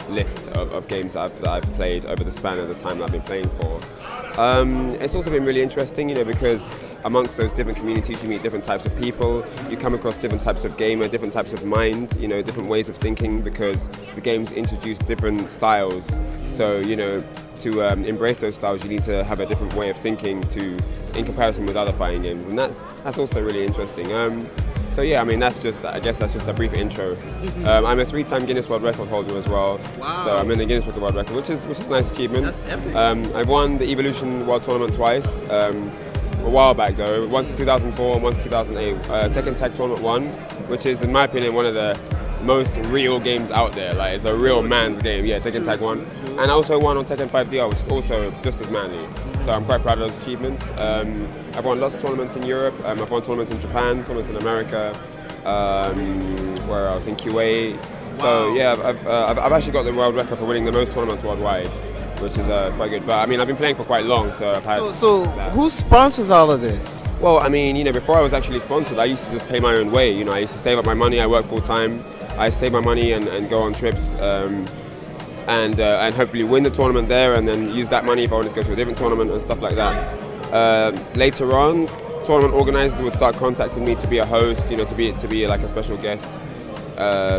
list of games that I've played over the span of the time that I've been playing for. It's also been really interesting, you know, because amongst those different communities you meet different types of people, you come across different types of gamer, different types of mind, you know, different ways of thinking, because the games introduce different styles. So, you know, to embrace those styles, you need to have a different way of thinking in comparison with other fighting games, and that's also really interesting. So yeah, I mean, I guess that's just a brief intro. I'm a 3-time Guinness World Record holder as well. Wow. So I'm in the Guinness Book of World Record, which is a nice achievement.
That's epic.
I've won the Evolution World Tournament twice. A while back though, once in 2004 and once in 2008. Tekken Tag Tournament 1, which is in my opinion one of the most real games out there. Like, it's a real man's game. Yeah, Tekken Tag 1. And I also won on Tekken 5DR, which is also just as manly. So I'm quite proud of those achievements. I've won lots of tournaments in Europe. I've won tournaments in Japan, tournaments in America, where I was in Kuwait. So yeah, I've actually got the world record for winning the most tournaments worldwide, which is quite good. But I mean, I've been playing for quite long, so I've had...
So who sponsors all of this?
Well, I mean, you know, before I was actually sponsored, I used to just pay my own way. You know, I used to save up my money, I work full time, I save my money and go on trips, and hopefully win the tournament there, and then use that money if I wanted to go to a different tournament and stuff like that. Later on, tournament organizers would start contacting me to be a host, you know, to be like a special guest.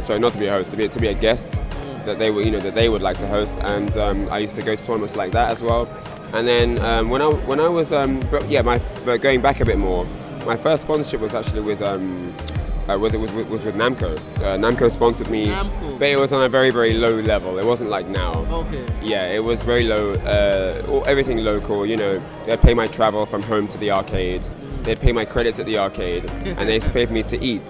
Sorry, not to be a host, to be a guest that they would, you know, that they would like to host. And I used to go to tournaments like that as well. And then when I was, but going back a bit more, my first sponsorship was actually with Namco. Namco sponsored me, but it was on a very, very low level. It wasn't like now.
Okay.
Yeah, it was very low. Everything local. You know, they'd pay my travel from home to the arcade. They'd pay my credits at the arcade, and they paid me to eat.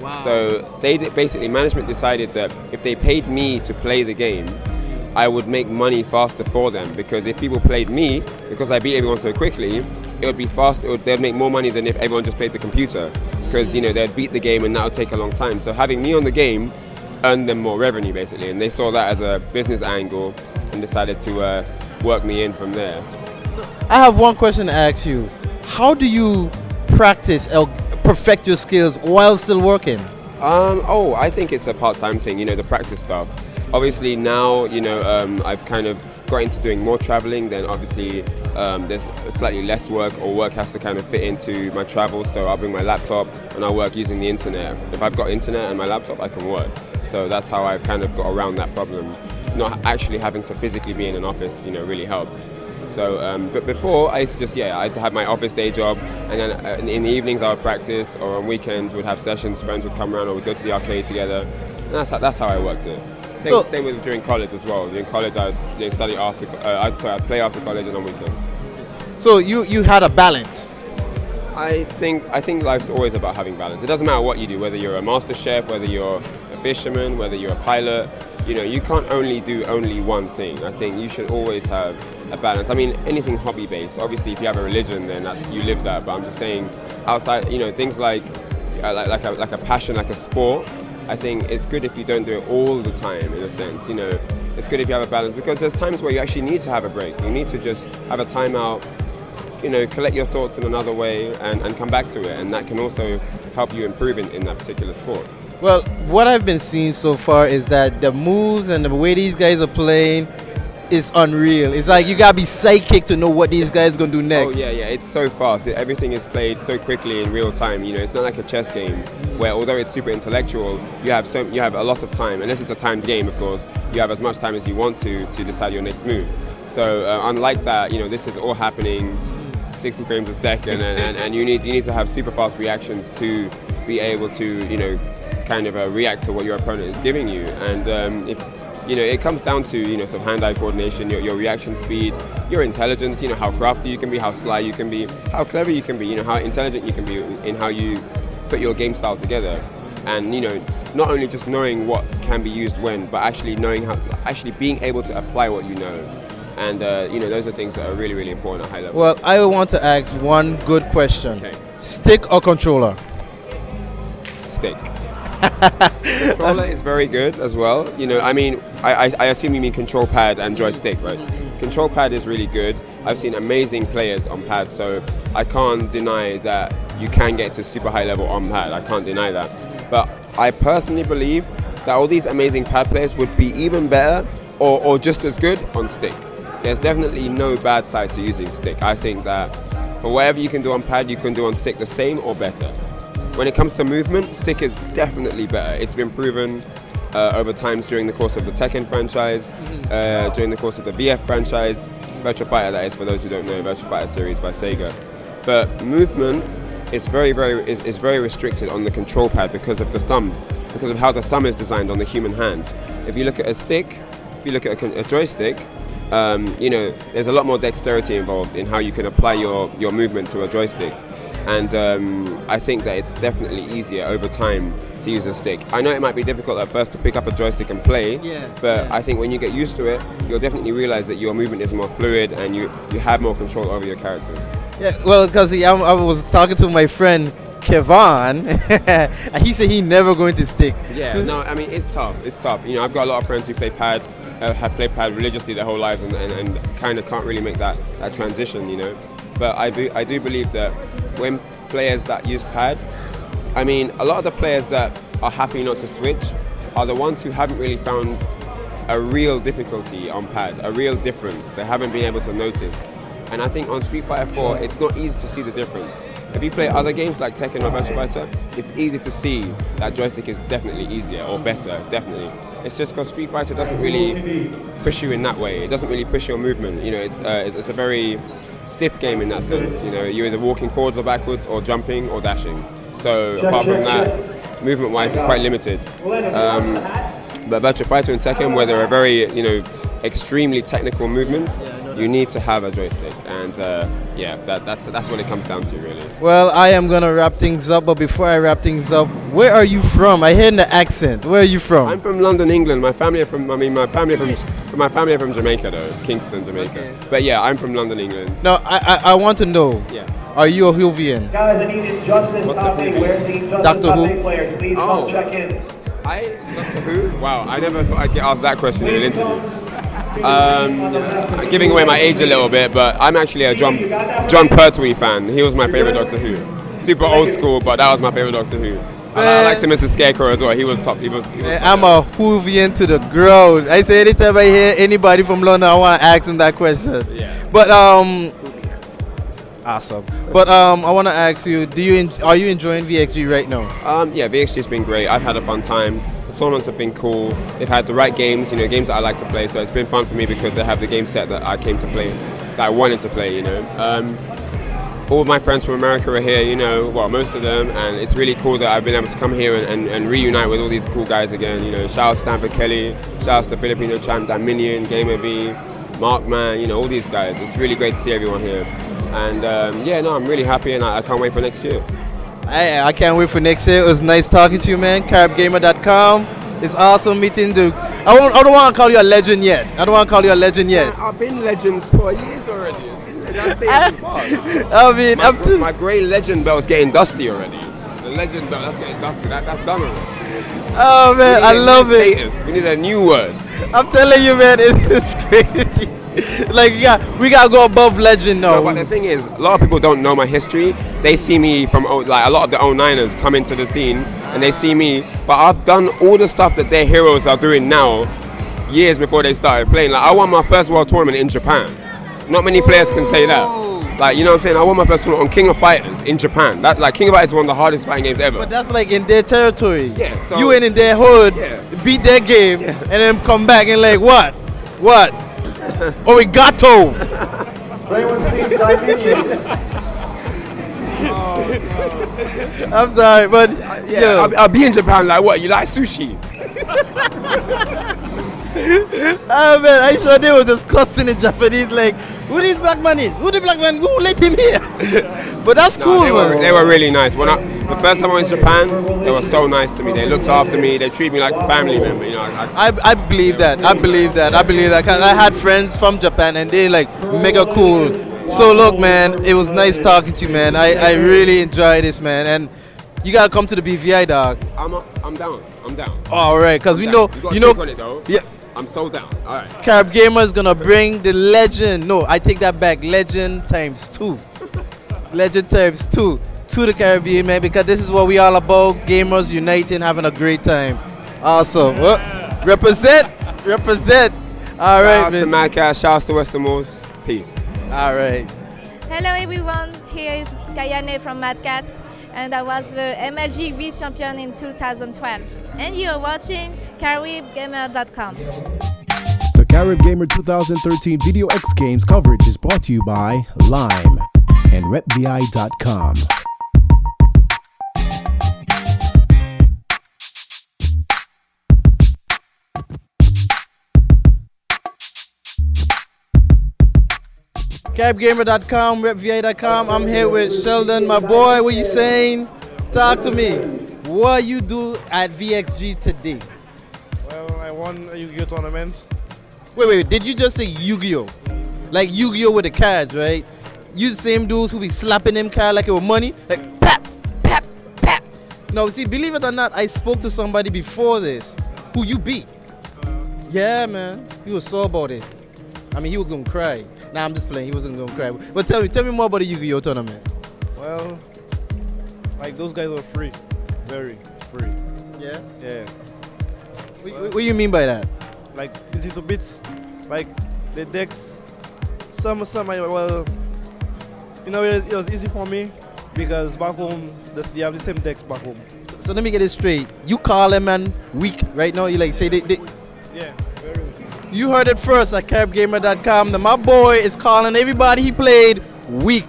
Wow.
So basically, management decided that if they paid me to play the game, I would make money faster for them, because if people played me, because I beat everyone so quickly, it would be fast. They'd make more money than if everyone just played the computer, because, you know, they'd beat the game and that would take a long time. So having me on the game earned them more revenue, basically, and they saw that as a business angle and decided to work me in from there.
So I have one question to ask you. How do you practice or perfect your skills while still working?
I think it's a part-time thing, you know, the practice stuff. Obviously now, you know, I've kind of got into doing more traveling, then obviously there's slightly less work, or work has to kind of fit into my travel, so I'll bring my laptop and I'll work using the internet. If I've got internet and my laptop, I can work. So that's how I've kind of got around that problem. Not actually having to physically be in an office, you know, really helps. So, but before I used to just, I'd have my office day job, and then in the evenings I would practice, or on weekends we'd have sessions, friends would come around, or we'd go to the arcade together, and that's how I worked it. Same with during college as well. During college I'd study after, I'd play after college and on weekends.
So you had a balance.
I think life's always about having balance. It doesn't matter what you do, whether you're a master chef, whether you're a fisherman, whether you're a pilot. You know, you can't only do one thing. I think you should always have a balance. I mean, anything hobby-based. Obviously, if you have a religion, then you live that. But I'm just saying, outside, you know, things like a passion, like a sport. I think it's good if you don't do it all the time. In a sense, you know, it's good if you have a balance, because there's times where you actually need to have a break. You need to just have a timeout. You know, collect your thoughts in another way and come back to it, and that can also help you improve in that particular sport.
Well, what I've been seeing so far is that the moves and the way these guys are playing is unreal. It's like you gotta be psychic to know what these guys are gonna do next.
Oh yeah, it's so fast. Everything is played so quickly in real time. You know, it's not like a chess game where, although it's super intellectual, you have a lot of time. Unless it's a timed game, of course, you have as much time as you want to decide your next move. So unlike that, you know, this is all happening 60 frames a second, and you need to have super fast reactions to be able to, you know, kind of react to what your opponent is giving you. And if you know, it comes down to, you know, sort of hand-eye coordination, your reaction speed, your intelligence, you know, how crafty you can be, how sly you can be, how clever you can be, you know, how intelligent you can be in how you put your game style together. And, you know, not only just knowing what can be used when, but actually knowing actually being able to apply what you know. And, you know, those are things that are really, really important at high level.
Well, I want to ask one good question.
Okay.
Stick or controller?
Stick. Controller is very good as well. You know, I mean, I assume you mean control pad and joystick, right? Control pad is really good. I've seen amazing players on pad, so I can't deny that you can get to super high level on pad. I can't deny that. But I personally believe that all these amazing pad players would be even better or just as good on stick. There's definitely no bad side to using stick. I think that for whatever you can do on pad, you can do on stick the same or better. When it comes to movement, stick is definitely better. It's been proven over times during the course of the Tekken franchise, during the course of the VF franchise, Virtua Fighter, that is, for those who don't know, Virtua Fighter series by Sega. But movement is very restricted on the control pad because of the thumb, because of how the thumb is designed on the human hand. If you look at a stick, if you look at a joystick, you know, there's a lot more dexterity involved in how you can apply your movement to a joystick. And I think that it's definitely easier over time to use a stick. I know it might be difficult at first to pick up a joystick and play, but I think when you get used to it, you'll definitely realize that your movement is more fluid and you have more control over your characters.
Yeah, well, because I was talking to my friend Kevin, and he said he never going to stick.
Yeah, no, I mean, it's tough. It's tough. You know, I've got a lot of friends who play pad, have played pad religiously their whole lives and kind of can't really make that transition, you know. But I do believe that when players that use pad, I mean, a lot of the players that are happy not to switch are the ones who haven't really found a real difficulty on pad, a real difference. They haven't been able to notice. And I think on Street Fighter 4, it's not easy to see the difference. If you play other games like Tekken or Virtua Fighter, it's easy to see that joystick is definitely easier or better, definitely. It's just because Street Fighter doesn't really push you in that way. It doesn't really push your movement. You know, it's a very stiff game in that sense. You know, you're either walking forwards or backwards or jumping or dashing. So apart from that, movement-wise, it's quite limited. But Virtua Fighter and Tekken, where there are very, you know, extremely technical movements, you need to have a joystick, and yeah, that's what it comes down to, really.
Well, I am gonna wrap things up, but before I wrap things up, where are you from? I hear in the accent. Where are you from?
I'm from London, England. My family are from Jamaica, though, Kingston, Jamaica. Okay. But yeah, I'm from London, England.
No, I want to know.
Yeah.
Are you a Whovian?
What's the
Doctor Who?
Oh, Doctor Who? Wow, I never thought I'd get asked that question in an interview. Giving away my age a little bit, but I'm actually a John Pertwee fan. He was my favorite Doctor Who. Super old school, but that was my favorite Doctor Who. I liked him as a Scarecrow as well. He was top. He was top.
I'm a Whovian to the ground. I say anytime I hear anybody from London, I want to ask him that question.
Yeah.
But awesome. But I want to ask you, are you enjoying VxG right now?
Yeah, VxG's been great. I've had a fun time. The tournaments have been cool. They've had the right games, you know, games that I like to play. So it's been fun for me because they have the game set that I came to play, that I wanted to play, you know. All of my friends from America are here, you know, well, most of them, and it's really cool that I've been able to come here and reunite with all these cool guys again, you know. Shout out to Stanford Kelly, shout out to Filipino champ Dominion, Gamer V, Mark Man, you know, all these guys. It's really great to see everyone here. And yeah, no, I'm really happy, and I can't wait for next year.
I can't wait for next year. It was nice talking to you, man. CaribGamer.com. It's awesome meeting the... I don't want to call you a legend yet.
I've been legend for years already. I mean, my grey legend belt is getting dusty already. The legend belt, that's getting dusty. That's done already.
Oh man, I love it.
We need a new word.
I'm telling you, man, it's crazy. Like we gotta go above legend now.
No, but the thing is, a lot of people don't know my history. They see me from like a lot of the 09ers come into the scene and they see me, but I've done all the stuff that their heroes are doing now years before they started playing. Like I won my first world tournament in Japan. Not many players can say that. Like, you know what I'm saying? I won my first tournament on King of Fighters in Japan. King of Fighters is one of the hardest fighting games ever.
But that's like in their territory.
Yeah. So
you went in their hood, beat their game, and then come back and like what? Origato. I'm sorry, but
I'll be in Japan like what? You like sushi?
Oh man, I sure they were just cussing in Japanese like, who these black man is? Who the black man? Who let him here? But that's cool, man.
They were really nice. The first time I went to Japan, they were so nice to me. They looked after me. They treated me like a family member. You know,
I believe that. I believe that. Cause I had friends from Japan and they like mega cool. So look, man, it was nice talking to you, man. I really enjoyed this, man. And you gotta come to the BVI, dog.
I'm down.
All right, cause
you
know.
On it, though.
Yeah.
I'm so down. All right.
Carib Gamer is gonna bring the legend. No, I take that back. Legend times 2. Legend times 2 to the Caribbean, man, because this is what we all about. Gamers uniting, having a great time. Awesome. Represent. All right,
man. Shouts to Mad Catz. Shouts to Western Moors. Peace.
All right.
Hello, everyone. Here is Kayane from Mad Catz, and I was the MLG vice champion in 2012. And you're watching CaribGamer.com.
The Carib Gamer 2013 Video X Games coverage is brought to you by LIME and RepVI.com.
CaribGamer.com, RepVI.com. I'm here with Sheldon, my boy. What you saying? Talk to me. What you do at VxG today?
Well, I won a Yu-Gi-Oh tournament.
Wait. Did you just say Yu-Gi-Oh? Like Yu-Gi-Oh with the cards, right? You the same dudes who be slapping them cards like it was money? Like pap. No, see, believe it or not, I spoke to somebody before this who you beat. Yeah, man. He was sore about it. I mean, he was gonna cry. Nah, I'm just playing. He wasn't gonna cry. But tell me more about the Yu-Gi-Oh tournament.
Well, like those guys were free, very free.
Yeah.
Yeah.
What do you mean by that?
Like easy to beat, like the decks. Some well, You know, it was easy for me because back home, they have the same decks back home.
So let me get it straight. You call them man weak right now. You like say they
Yeah, very weak.
You heard it first at caribgamer.com. My boy is calling everybody he played weak.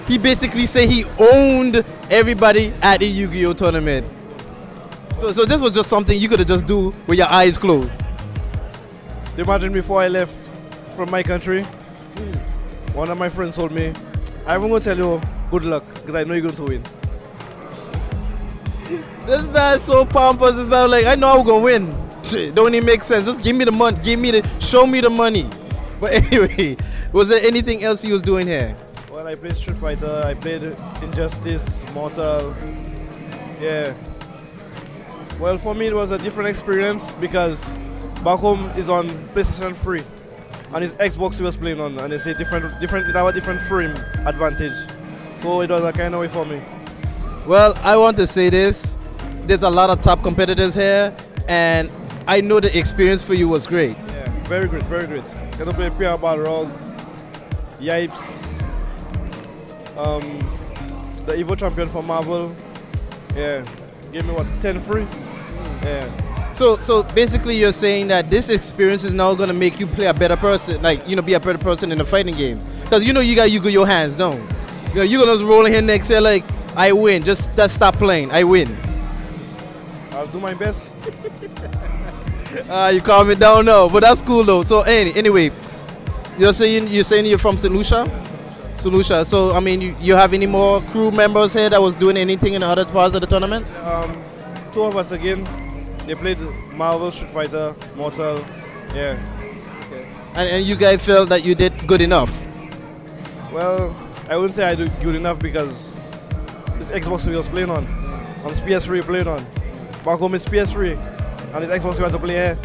He basically say he owned everybody at the Yu-Gi-Oh tournament. So this was just something you could have just do with your eyes closed.
Imagine before I left from my country, one of my friends told me, I'm going to tell you good luck because I know you're going to win.
This man's so pompous. This man like, I know I'm going to win. Shit, don't even make sense. Just give me the money. Show me the money. But anyway, was there anything else you was doing here?
Well, I played Street Fighter, I played Injustice, Mortal. Yeah. Well, for me it was a different experience because back home is on PlayStation 3 and it's Xbox we was playing on, and they say it have a different frame advantage. So it was a kind of way for me.
Well, I want to say this. There's a lot of top competitors here, and I know the experience for you was great.
Yeah, very great, very great. Got to play Pierre Balrog, Yipes, the Evo champion for Marvel. Yeah, gave me what, 10 free? Yeah.
So basically you're saying that this experience is now going to make you play a better person, like, be a better person in the fighting games. Because you got your hands down. You're going to roll in here next year like, I win, just stop playing, I win.
I'll do my best.
You calm it down now, but that's cool though. So anyway, you're saying you're from St. Lucia? St. Lucia. So I mean, you have any more crew members here that was doing anything in other parts of the tournament?
Two of us again. They played Marvel, Street Fighter, Mortal. Yeah.
Okay. And you guys felt that you did good enough?
Well, I wouldn't say I did good enough because this Xbox we was playing on PS3 we played on. Back home it's PS3 and it's Xbox we have to play here.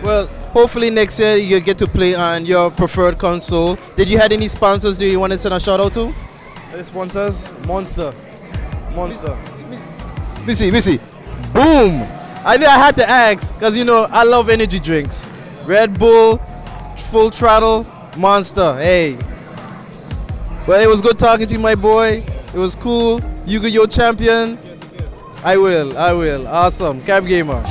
Well, hopefully next year you get to play on your preferred console. Did you have any sponsors do you want to send a shout out to?
The sponsors, Monster.
Missy. Boom! I knew I had to ask because I love energy drinks. Red Bull, Full Throttle, Monster. Hey. Well, it was good talking to you, my boy. It was cool. Yu-Gi-Oh champion. I will. Awesome. Carib Gamer.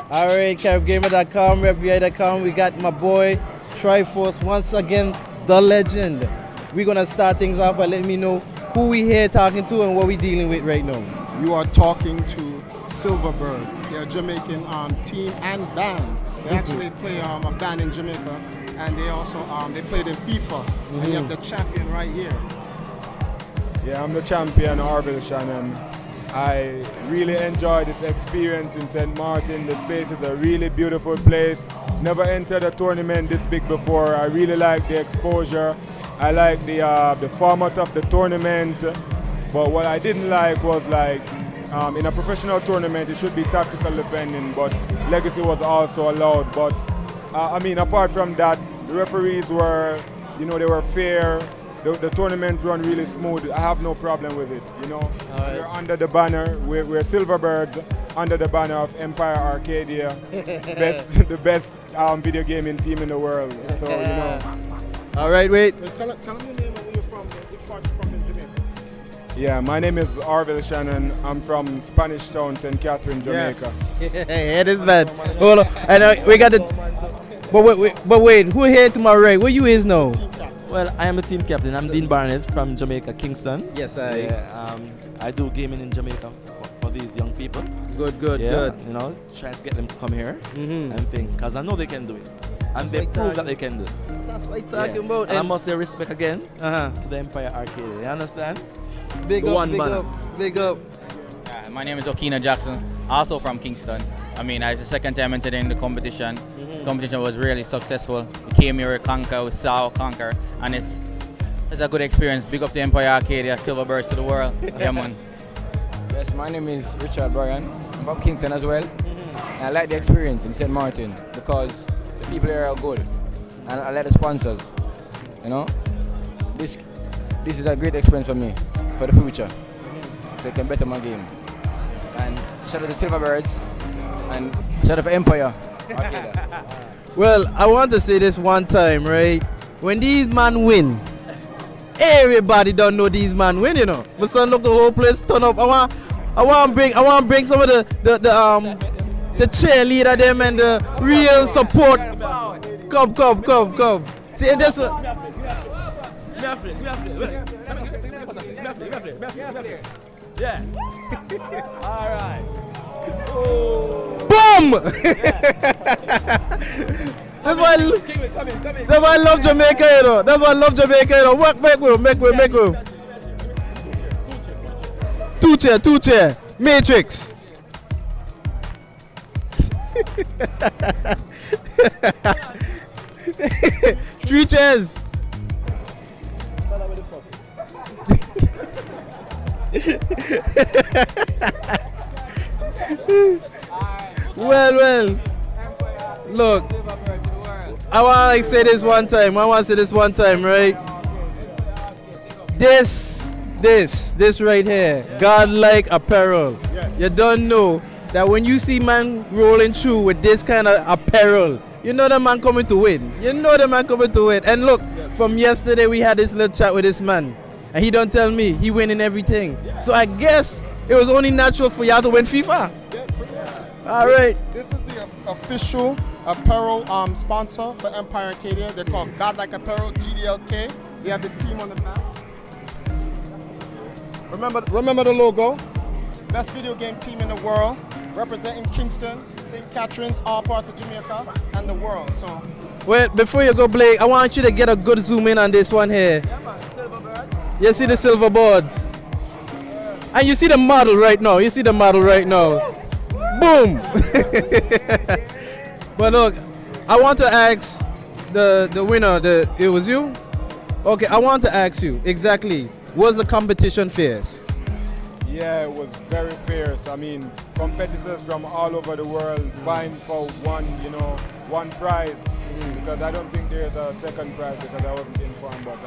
Alright, caribgamer.com, repvi.com. We got my boy TriForce once again, the legend. We're gonna start things off by letting me know who we here talking to and what we dealing with right now.
You are talking to Silverbirds. They're a Jamaican team and band. They actually play a band in Jamaica, and they also they played in FIFA. And you have the champion right here.
Yeah, I'm the champion, Orville Shannon. I really enjoyed this experience in St. Maarten. This place is a really beautiful place. Never entered a tournament this big before. I really like the exposure. I like the format of the tournament. But what I didn't like was in a professional tournament it should be tactical defending, but legacy was also allowed. But I mean, apart from that, the referees were, they were fair. The tournament run really smooth. I have no problem with it. We're under the banner. We're Silverbirds under the banner of Empire Arcadia, the best video gaming team in the world. So
All right, wait.
Tell me your name and where you're from. Which part you're from in Jamaica?
Yeah, my name is Orville Shannon. I'm from Spanish Town, St. Catherine, Jamaica.
Yes. Hey, this man. Hold on. And we got it. But wait, who here to my right? Where you is now?
Well, I am the team captain. I'm Dean Barnett from Jamaica, Kingston.
Yes,
I do gaming in Jamaica for these young people.
Good.
Trying to get them to come here and think, because I know they can do it. And they prove that they can do it.
That's what I'm talking about.
And I must say respect again to the Empire Arcade. You understand?
Big up.
My name is Okina Jackson, also from Kingston. I mean, it's the second time entering the competition. Competition was really successful. We came here, we saw conquer, and it's a good experience. Big up to Empire Arcadia, Silverbirds to the world. Yeah, man.
Yes, my name is Richard Bryan. I'm from Kingston as well. And I like the experience in St. Maarten because the people here are good. And I like the sponsors. this is a great experience for me for the future, so I can better my game. And shout out to Silverbirds and shout out for Empire.
Well, I want to say this one time, right? When these man win, everybody don't know these man win, you know. My son look the whole place turn up. I want to bring some of the cheerleader them and the real support. Come. See this one.
Yeah. All right.
Boom! That's why I love Jamaica, you know. That's why I love Jamaica, you know. Make room. Two chair. Matrix. Three chairs. Well. Look, I want to say this one time. Right? This right here, godlike apparel. Yes. You don't know that when you see man rolling through with this kind of apparel, you know the man coming to win. And look, from yesterday we had this little chat with this man, and he don't tell me he winning everything. So I guess it was only natural for y'all to win FIFA. All right.
This is the official apparel sponsor for Empire Arcadia. They're called Godlike Apparel, GDLK. We have the team on the back. Remember the logo. Best video game team in the world, representing Kingston, St. Catharines, all parts of Jamaica, and the world. So.
Well, before you go, Blake, I want you to get a good zoom in on this one here. You see the silver boards. And you see the model right now. Boom! But look, I want to ask the winner, it was you? Okay, I want to ask you, exactly, was the competition fierce?
Yeah, it was very fierce. I mean, competitors from all over the world vying for one prize. Because I don't think there's a second prize because I wasn't informed, but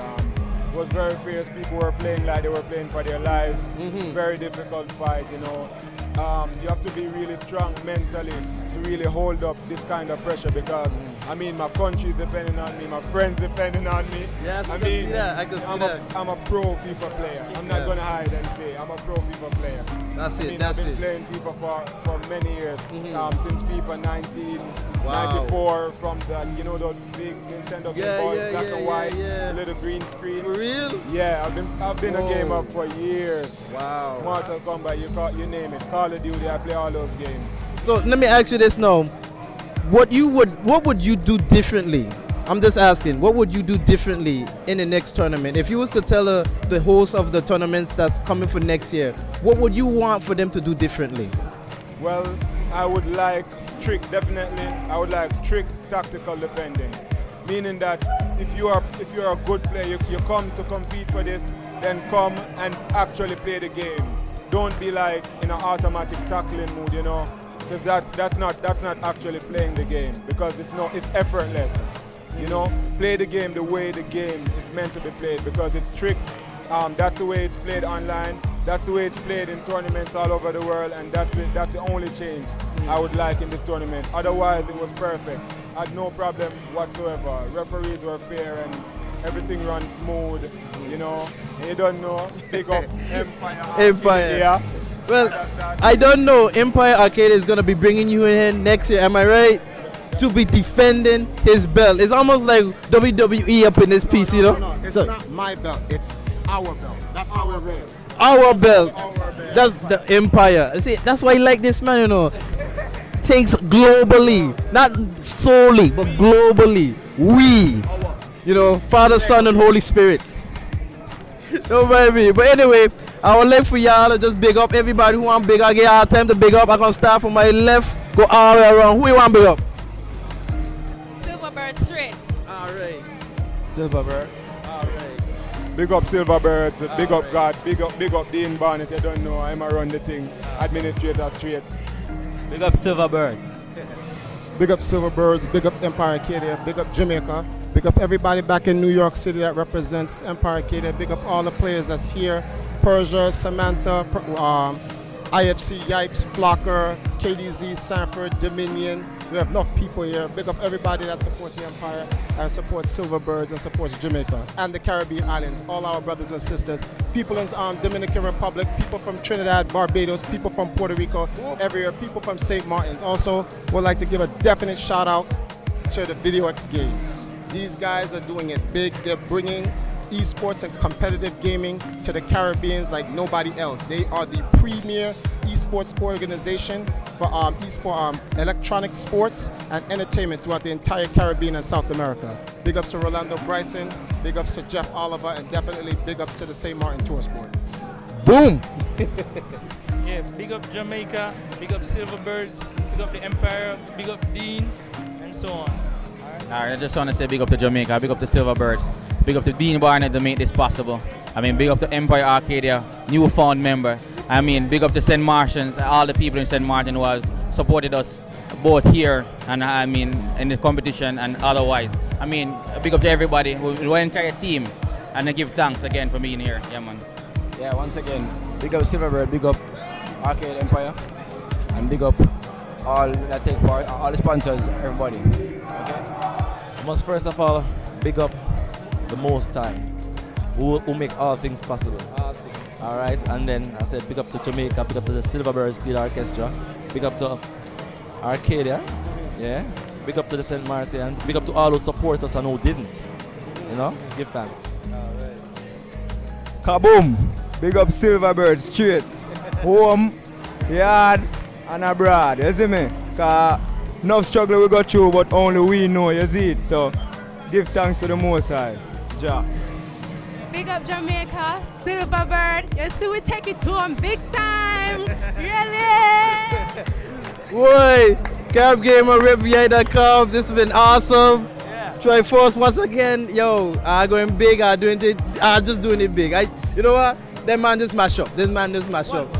it was very fierce. People were playing like they were playing for their lives. Very difficult fight, you know. You have to be really strong mentally to really hold up this kind of pressure because, I mean, my country is depending on me, my friends depending on me.
Yeah, I can see that.
I'm a pro FIFA player. I'm not going to hide and say I'm a pro FIFA player.
That's it.
I've been playing FIFA for many years, since FIFA 1994, from the big Nintendo Game Boy, black and white, the little green screen.
For real?
Yeah, I've been a gamer for years.
Wow.
Mortal Kombat, you name it. Call of Duty, I play all those games.
So let me ask you this now. What would you do differently? I'm just asking, what would you do differently in the next tournament? If you was to tell the host of the tournaments that's coming for next year, what would you want for them to do differently?
Well, I would like strict tactical defending. Meaning that if you're a good player, you come to compete for this, then come and actually play the game. Don't be like in an automatic tackling mood, you know, because that's not actually playing the game, because it's effortless, you know. Play the game the way the game is meant to be played, because it's strict. That's the way it's played online. That's the way it's played in tournaments all over the world, and that's the only change I would like in this tournament. Otherwise, it was perfect. I had no problem whatsoever. Referees were fair and everything ran smooth, you know. And you don't know, big up
Empire.
Yeah.
Well, I don't know. Empire Arcade is going to be bringing you in next year, am I right? To be defending his belt. It's almost like WWE up in this piece, you know?
No, it's not my belt, it's our belt. That's how we roll.
Our belt. That's the Empire. See, that's why I like this man, you know. Thinks globally, not solely, but globally. We, you know, Father, Son, and Holy Spirit. Don't mind me. But anyway, I would like for y'all to just big up everybody who want big. I get all time to big up. I'm going to start from my left, go all the way around. Who you want big up?
Silverbird straight.
All right. Silverbird. All right.
Big up Silverbirds, big up God, big up Dean Barnett, you don't know, I'm a run the thing, administrator straight.
Big up Silverbirds.
Big up Silverbirds, big up Empire Arcadia, big up Jamaica, big Big up everybody back in New York City that represents Empire Arcadia. Big up all the players that's here. Persia, Samantha, IFC, Yipes, Flocker, KDZ, Sanford, Dominion. We have enough people here. Big up everybody that supports the Empire and supports Silverbirds and supports Jamaica and the Caribbean islands. All our brothers and sisters. People in Dominican Republic, people from Trinidad, Barbados, people from Puerto Rico, everywhere, people from St. Martin's. Also, would like to give a definite shout out to the VxG Games. These guys are doing it big. They're bringing esports and competitive gaming to the Caribbeans like nobody else. They are the premier esports organization for electronic sports and entertainment throughout the entire Caribbean and South America. Big ups to Rolando Bryson, big ups to Jeff Oliver, and definitely big ups to the St. Martin Tour Sport.
Boom!
Yeah, big up Jamaica, big up Silverbirds, big up the Empire, big up Dean, and so on.
Alright, I just want to say big up to Jamaica, big up to Silverbirds, big up to Dean Barnett to make this possible. I mean, big up to Empire Arcadia, newfound member. I mean, big up to St. Martin, all the people in St. Martin who have supported us both here and I mean in the competition and otherwise. I mean, big up to everybody, the entire team, and I give thanks again for being here. Yeah, man.
Yeah, once again, big up Silverbird, big up Arcade Empire, and big up all that take part, all the sponsors, everybody. Okay.
I must first of all big up the Most High, who make all things possible. All right, and then I said big up to Jamaica, big up to the Silverbird Steel Orchestra, big up to Arcadia, yeah, big up to the St. Martins, big up to all who support us and who didn't. You know, give thanks.
Kaboom! Big up Silverbird straight, home, yard, and abroad. You see me? Cause enough struggle we go through, but only we know. You see it? So give thanks to the Most High. Ja.
Big up Jamaica, Silverbird. You see we take it to them big time. Really?
Boy, Carib Gamer, VxG.com. This has been awesome. Yeah. TriForce once again. Yo, going big. Just doing it big. You know what? That man just mash up. This man just mash up.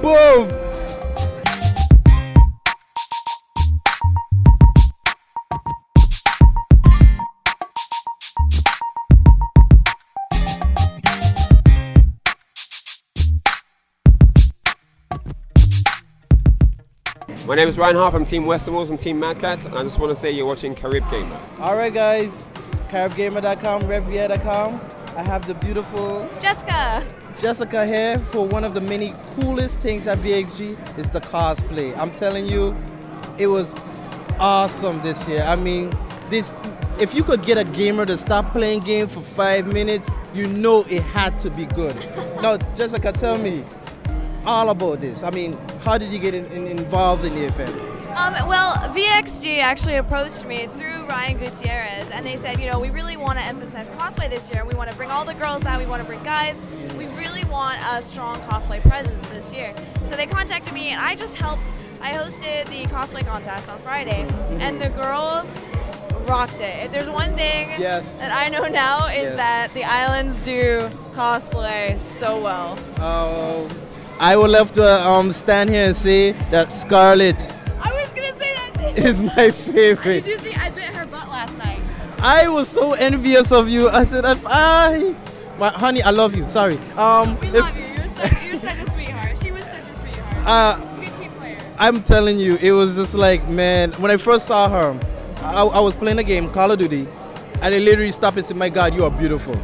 Boom.
My name is Ryan Hart from Team Western Wolves and Team Mad Catz, and I just want to say you're watching Carib Gamer.
Alright guys, CaribGamer.com, RevVia.com. I have the beautiful Jessica here for one of the many coolest things at VxG is the cosplay. I'm telling you, it was awesome this year. I mean, if you could get a gamer to stop playing game for 5 minutes, you know it had to be good. Now, Jessica, tell me all about this. I mean, how did you get involved in the event?
Well, VxG actually approached me through Ryan Gutierrez, and they said, you know, we really want to emphasize cosplay this year. We want to bring all the girls out. We want to bring guys. We really want a strong cosplay presence this year. So they contacted me, and I just helped. I hosted the cosplay contest on Friday, and the girls rocked it. If there's one thing that I know now is that the islands do cosplay so well.
I would love to stand here and say that Scarlett is my favorite.
Did you see? I bit her butt last night.
I was so envious of you. I said, honey, I love you. Sorry.
We love you. You're such a sweetheart. She was such a sweetheart. Good team player.
I'm telling you, it was just like, man, when I first saw her, I was playing a game, Call of Duty, and they literally stopped and said, my God, you are beautiful.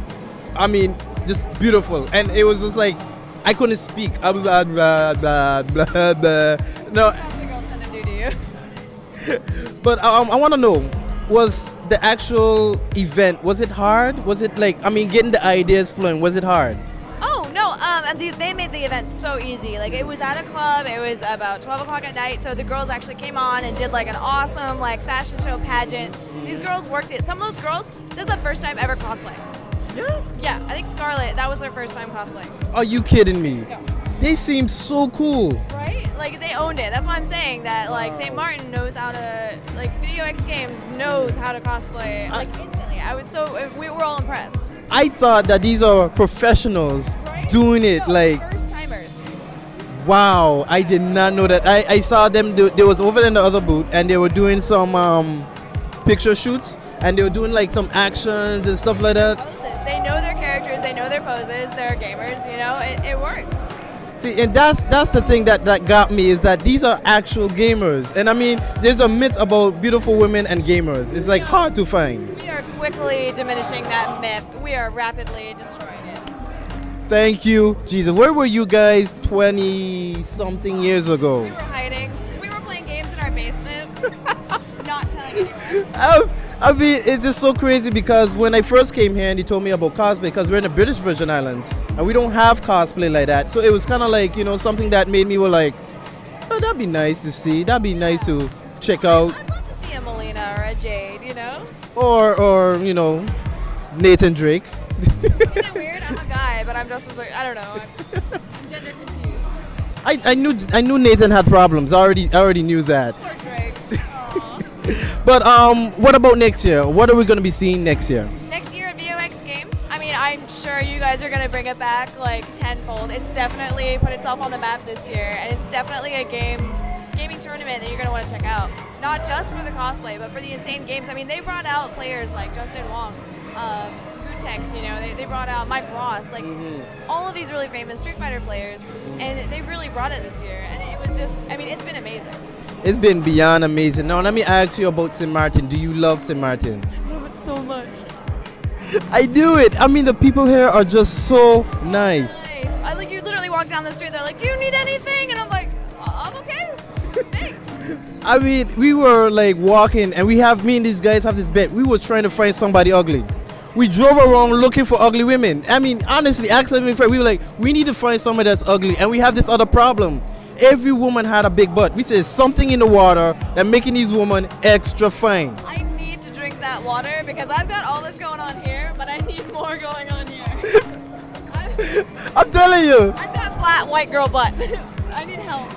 I mean, just beautiful. And it was just like, I couldn't speak. I was like, blah, blah, blah, blah. No. But I want to know, was the actual event, was it hard? Was it like, I mean, getting the ideas flowing, was it hard?
Oh, no, and they made the event so easy. Like, it was at a club, it was about 12 o'clock at night, so the girls actually came on and did like an awesome like fashion show pageant. These girls worked it. Some of those girls, this is their first time ever cosplay.
Yeah?
Yeah, I think Scarlett, that was her first time cosplaying.
Are you kidding me? Yeah. They seem so cool. Right?
Like, they owned it. That's why I'm saying that, like, St. Martin knows how to, like, VxG Games knows how to cosplay, like, instantly. We were all impressed.
I thought that these are professionals doing it, like.
First timers.
Wow, I did not know that. I saw them they was over in the other booth and they were doing some picture shoots and they were doing like some actions and stuff like that.
They know their characters, they know their poses, they're gamers, you know, it works.
See, and that's the thing that got me is that these are actual gamers. And I mean, there's a myth about beautiful women and gamers. It's like hard to find.
We are quickly diminishing that myth. We are rapidly destroying it.
Thank you, Jesus. Where were you guys 20-something years ago?
We were hiding. We were playing games in our basement, not telling anyone.
I mean, it's just so crazy because when I first came here and they told me about cosplay, because we're in the British Virgin Islands and we don't have cosplay like that. So it was kind of like, you know, something that made me like, oh, that'd be nice to see. That'd be nice to check out.
I'd love to see a Melina or a Jade, you know?
Or you know, Nathan Drake.
Isn't it weird? I'm a guy, but I'm just as like, I don't know. I'm gender confused.
I knew Nathan had problems. I already knew that.
Poor Drake.
But what about next year? What are we going to be seeing next year?
Next year at VxG Games, I mean, I'm sure you guys are going to bring it back like tenfold. It's definitely put itself on the map this year, and it's definitely a gaming tournament that you're going to want to check out. Not just for the cosplay, but for the insane games. I mean, they brought out players like Justin Wong, Gutex, you know, they brought out Mike Ross, like all of these really famous Street Fighter players, and they really brought it this year. And it was just, I mean, it's been amazing.
It's been beyond amazing. Now, let me ask you about St. Maarten. Do you love St. Maarten?
I love it so much.
I do it. I mean, the people here are just so nice.
I like, you literally walk down the street, they're like, do you need anything? And I'm like, I'm okay. Thanks.
I mean, we were like walking and me and these guys have this bet. We were trying to find somebody ugly. We drove around looking for ugly women. I mean, honestly, we were like, we need to find somebody that's ugly. And we have this other problem. Every woman had a big butt. We said something in the water that making these women extra fine.
I need to drink that water because I've got all this going on here, but I need more going on here.
I'm telling you.
I've got flat white girl butt. I need help.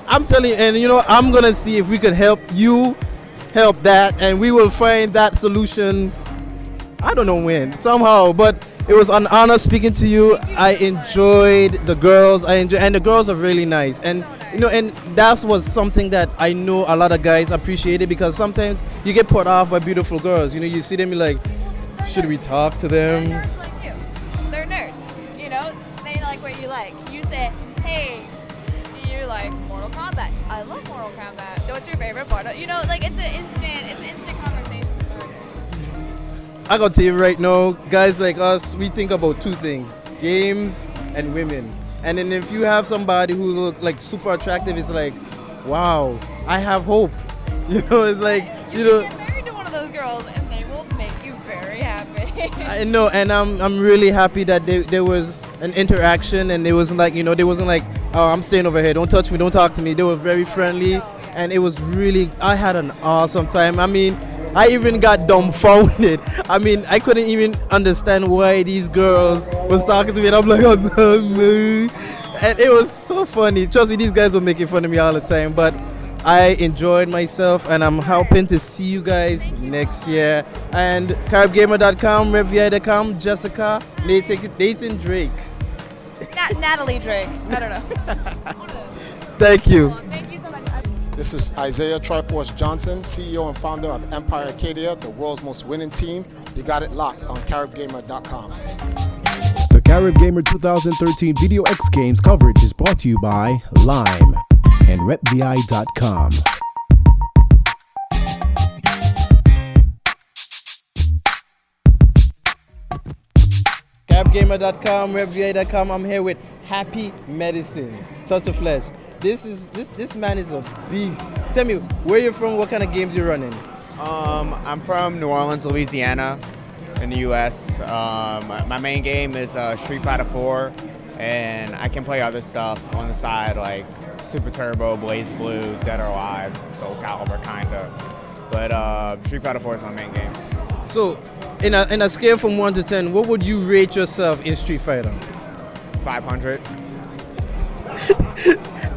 I'm telling you, and you know, I'm going to see if we can help you help that, and we will find that solution. I don't know when, somehow, but it was an honor speaking to you. I enjoyed the girls. And the girls are really nice. And you know, and that was something that I know a lot of guys appreciated because sometimes you get put off by beautiful girls. You know, you see them, you're like, should we talk to them?
They're nerds like you. They're nerds. You know, they like what you like. You say, hey, do you like Mortal Kombat? I love Mortal Kombat. What's your favorite part? You know, like it's an instant conversation starter.
I gotta tell you right now, guys like us, we think about two things: games and women. And then if you have somebody who looks like super attractive, it's like, wow, I have hope. You know, it's like, you know.
Get married to one of those girls, and they will make you very happy.
I know, and I'm really happy that there was an interaction, and it wasn't like, you know, they wasn't like, oh, I'm staying over here, don't touch me, don't talk to me. They were very friendly, and it was really, I had an awesome time. I mean, I even got dumbfounded. I mean, I couldn't even understand why these girls was talking to me, and I'm like, oh, no. And it was so funny. Trust me, these guys were making fun of me all the time, but I enjoyed myself, and I'm hoping to see you guys next year. And CaribGamer.com, RevVI.com, Jessica, Nathan Drake.
Natalie Drake. I don't know.
Thank you.
Thank you so much.
This is Isaiah TriForce Johnson, CEO and founder of Empire Arcadia, the world's most winning team. You got it locked on CaribGamer.com.
The Carib Gamer 2013 Video X Games coverage is brought to you by LIME and RepVI.com.
CaribGamer.com, RepVI.com. I'm here with Happy Medicine, Touch of Flesh. This man is a beast. Tell me, where you're from, what kind of games you're running?
I'm from New Orleans, Louisiana, in the U.S. My main game is Street Fighter 4, and I can play other stuff on the side like Super Turbo, Blaze Blue, Dead or Alive, Soul Calibur, kinda. But Street Fighter 4 is my main game.
So, in a scale from 1 to 10, what would you rate yourself in Street Fighter?
500.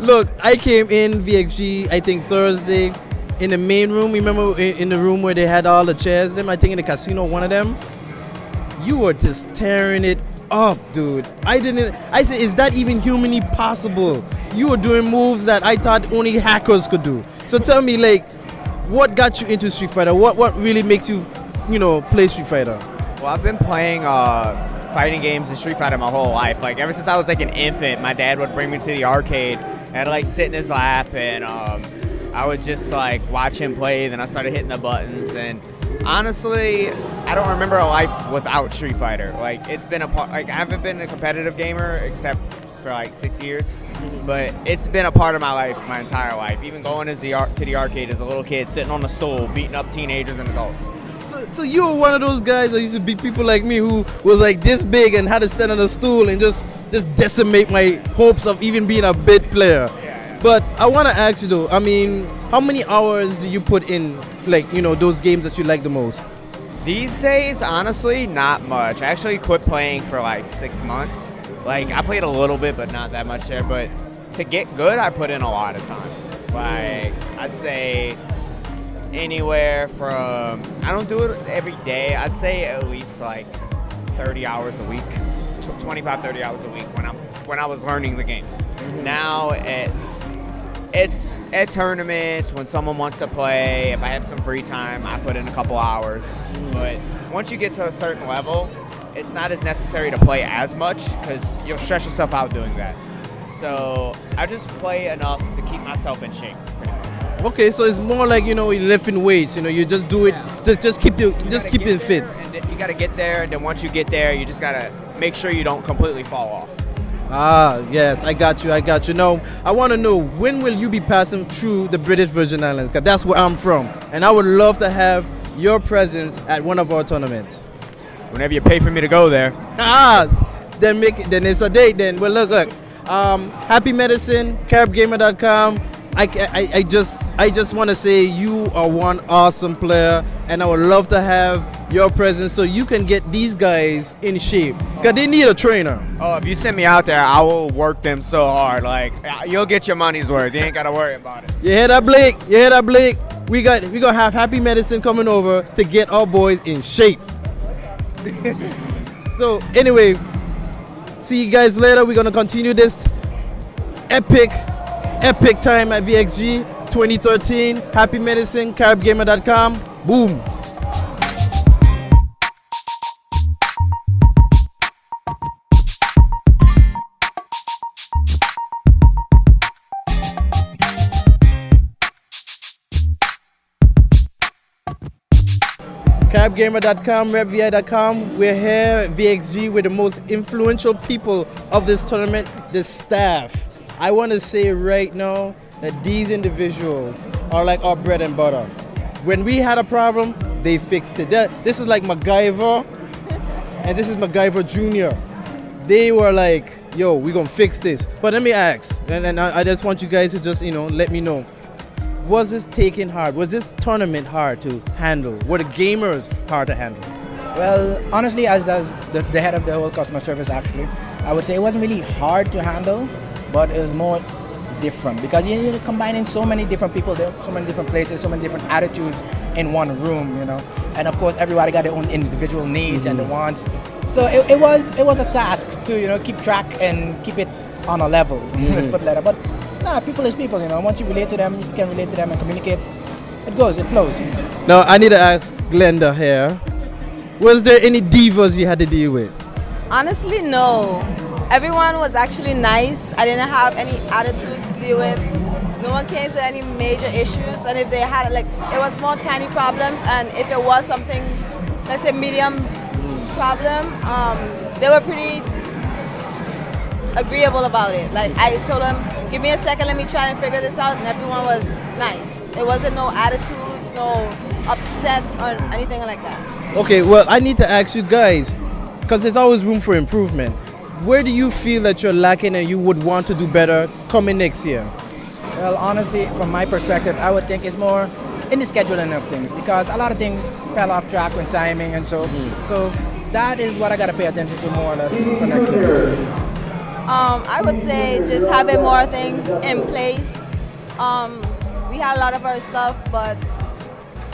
Look, I came in VxG, I think Thursday, in the main room. Remember in the room where they had all the chairs? I think in the casino, one of them. You were just tearing it up, dude. I said, is that even humanly possible? You were doing moves that I thought only hackers could do. So tell me, like, what got you into Street Fighter? What really makes you, play Street Fighter?
Well, I've been playing fighting games and Street Fighter my whole life. Like, ever since I was like an infant, my dad would bring me to the arcade and I'd like sit in his lap and I would just like watch him play. Then I started hitting the buttons, and honestly, I don't remember a life without Street Fighter. Like, it's been a part. Like, I haven't been a competitive gamer except for like 6 years, but it's been a part of my life my entire life. Even going to the arcade as a little kid, sitting on a stool, beating up teenagers and adults.
So you were one of those guys that used to beat people like me who was like this big and had to stand on a stool and just decimate my hopes of even being a bit player. But I want to ask you though, I mean, how many hours do you put in, like, those games that you like the most?
These days, honestly, not much. I actually quit playing for like 6 months. Like, I played a little bit, but not that much there. But to get good, I put in a lot of time. Like, I'd say anywhere from, I don't do it every day. I'd say at least like 30 hours a week, 25, 30 hours a week when I was learning the game. Now it's at tournaments when someone wants to play. If I have some free time, I put in a couple hours. But once you get to a certain level, it's not as necessary to play as much because you'll stress yourself out doing that. So I just play enough to keep myself in shape.
Okay, so it's more like, you're lifting weights. You just do it, just keep it fit.
You got to get there, and then once you get there, you just got to make sure you don't completely fall off.
Ah, yes, I got you. Now, I want to know, when will you be passing through the British Virgin Islands? Because that's where I'm from. And I would love to have your presence at one of our tournaments.
Whenever you pay for me to go there.
Then it's a date then. Well, look. Happy Medicine, CaribGamer.com. I just want to say you are one awesome player, and I would love to have your presence so you can get these guys in shape, because they need a trainer.
Oh, if you send me out there, I will work them so hard. Like, you'll get your money's worth. You ain't got to worry about it.
You hear that, Blake? We gonna have Happy Medicine coming over to get our boys in shape. So anyway, see you guys later. We're gonna continue this epic time at VxG 2013. Happy Medicine, CaribGamer.com. Boom. CaribGamer.com, RepVI.com. We're here at VxG with the most influential people of this tournament, the staff. I want to say right now that these individuals are like our bread and butter. When we had a problem, they fixed it. This is like MacGyver, and this is MacGyver Jr. They were like, yo, we're going to fix this. But let me ask, and I just want you guys to just, let me know. Was this taking hard? Was this tournament hard to handle? Were the gamers hard to handle?
Well, honestly, as the head of the whole customer service, actually, I would say it wasn't really hard to handle, but it was more different because you're combining so many different people, so many different places, so many different attitudes in one room, And of course, everybody got their own individual needs and wants. So it was a task to keep track and keep it on a level. Let's put it like that. But people is people, Once you relate to them, you can relate to them and communicate. It flows.
Now, I need to ask Glenda here. Was there any divas you had to deal with?
Honestly, no. Everyone was actually nice. I didn't have any attitudes to deal with. No one came with any major issues. And if they had, it was more tiny problems. And if it was something, let's say medium problem, they were pretty agreeable about it. Like, I told them, give me a second, let me try and figure this out, and everyone was nice. It wasn't no attitudes, no upset or anything like that.
Okay, well, I need to ask you guys, because there's always room for improvement. Where do you feel that you're lacking and you would want to do better coming next year?
Well, honestly, from my perspective, I would think it's more in the scheduling of things, because a lot of things fell off track with timing and so. So that is what I got to pay attention to more or less for next year.
I would say just having more things in place. We had a lot of our stuff, but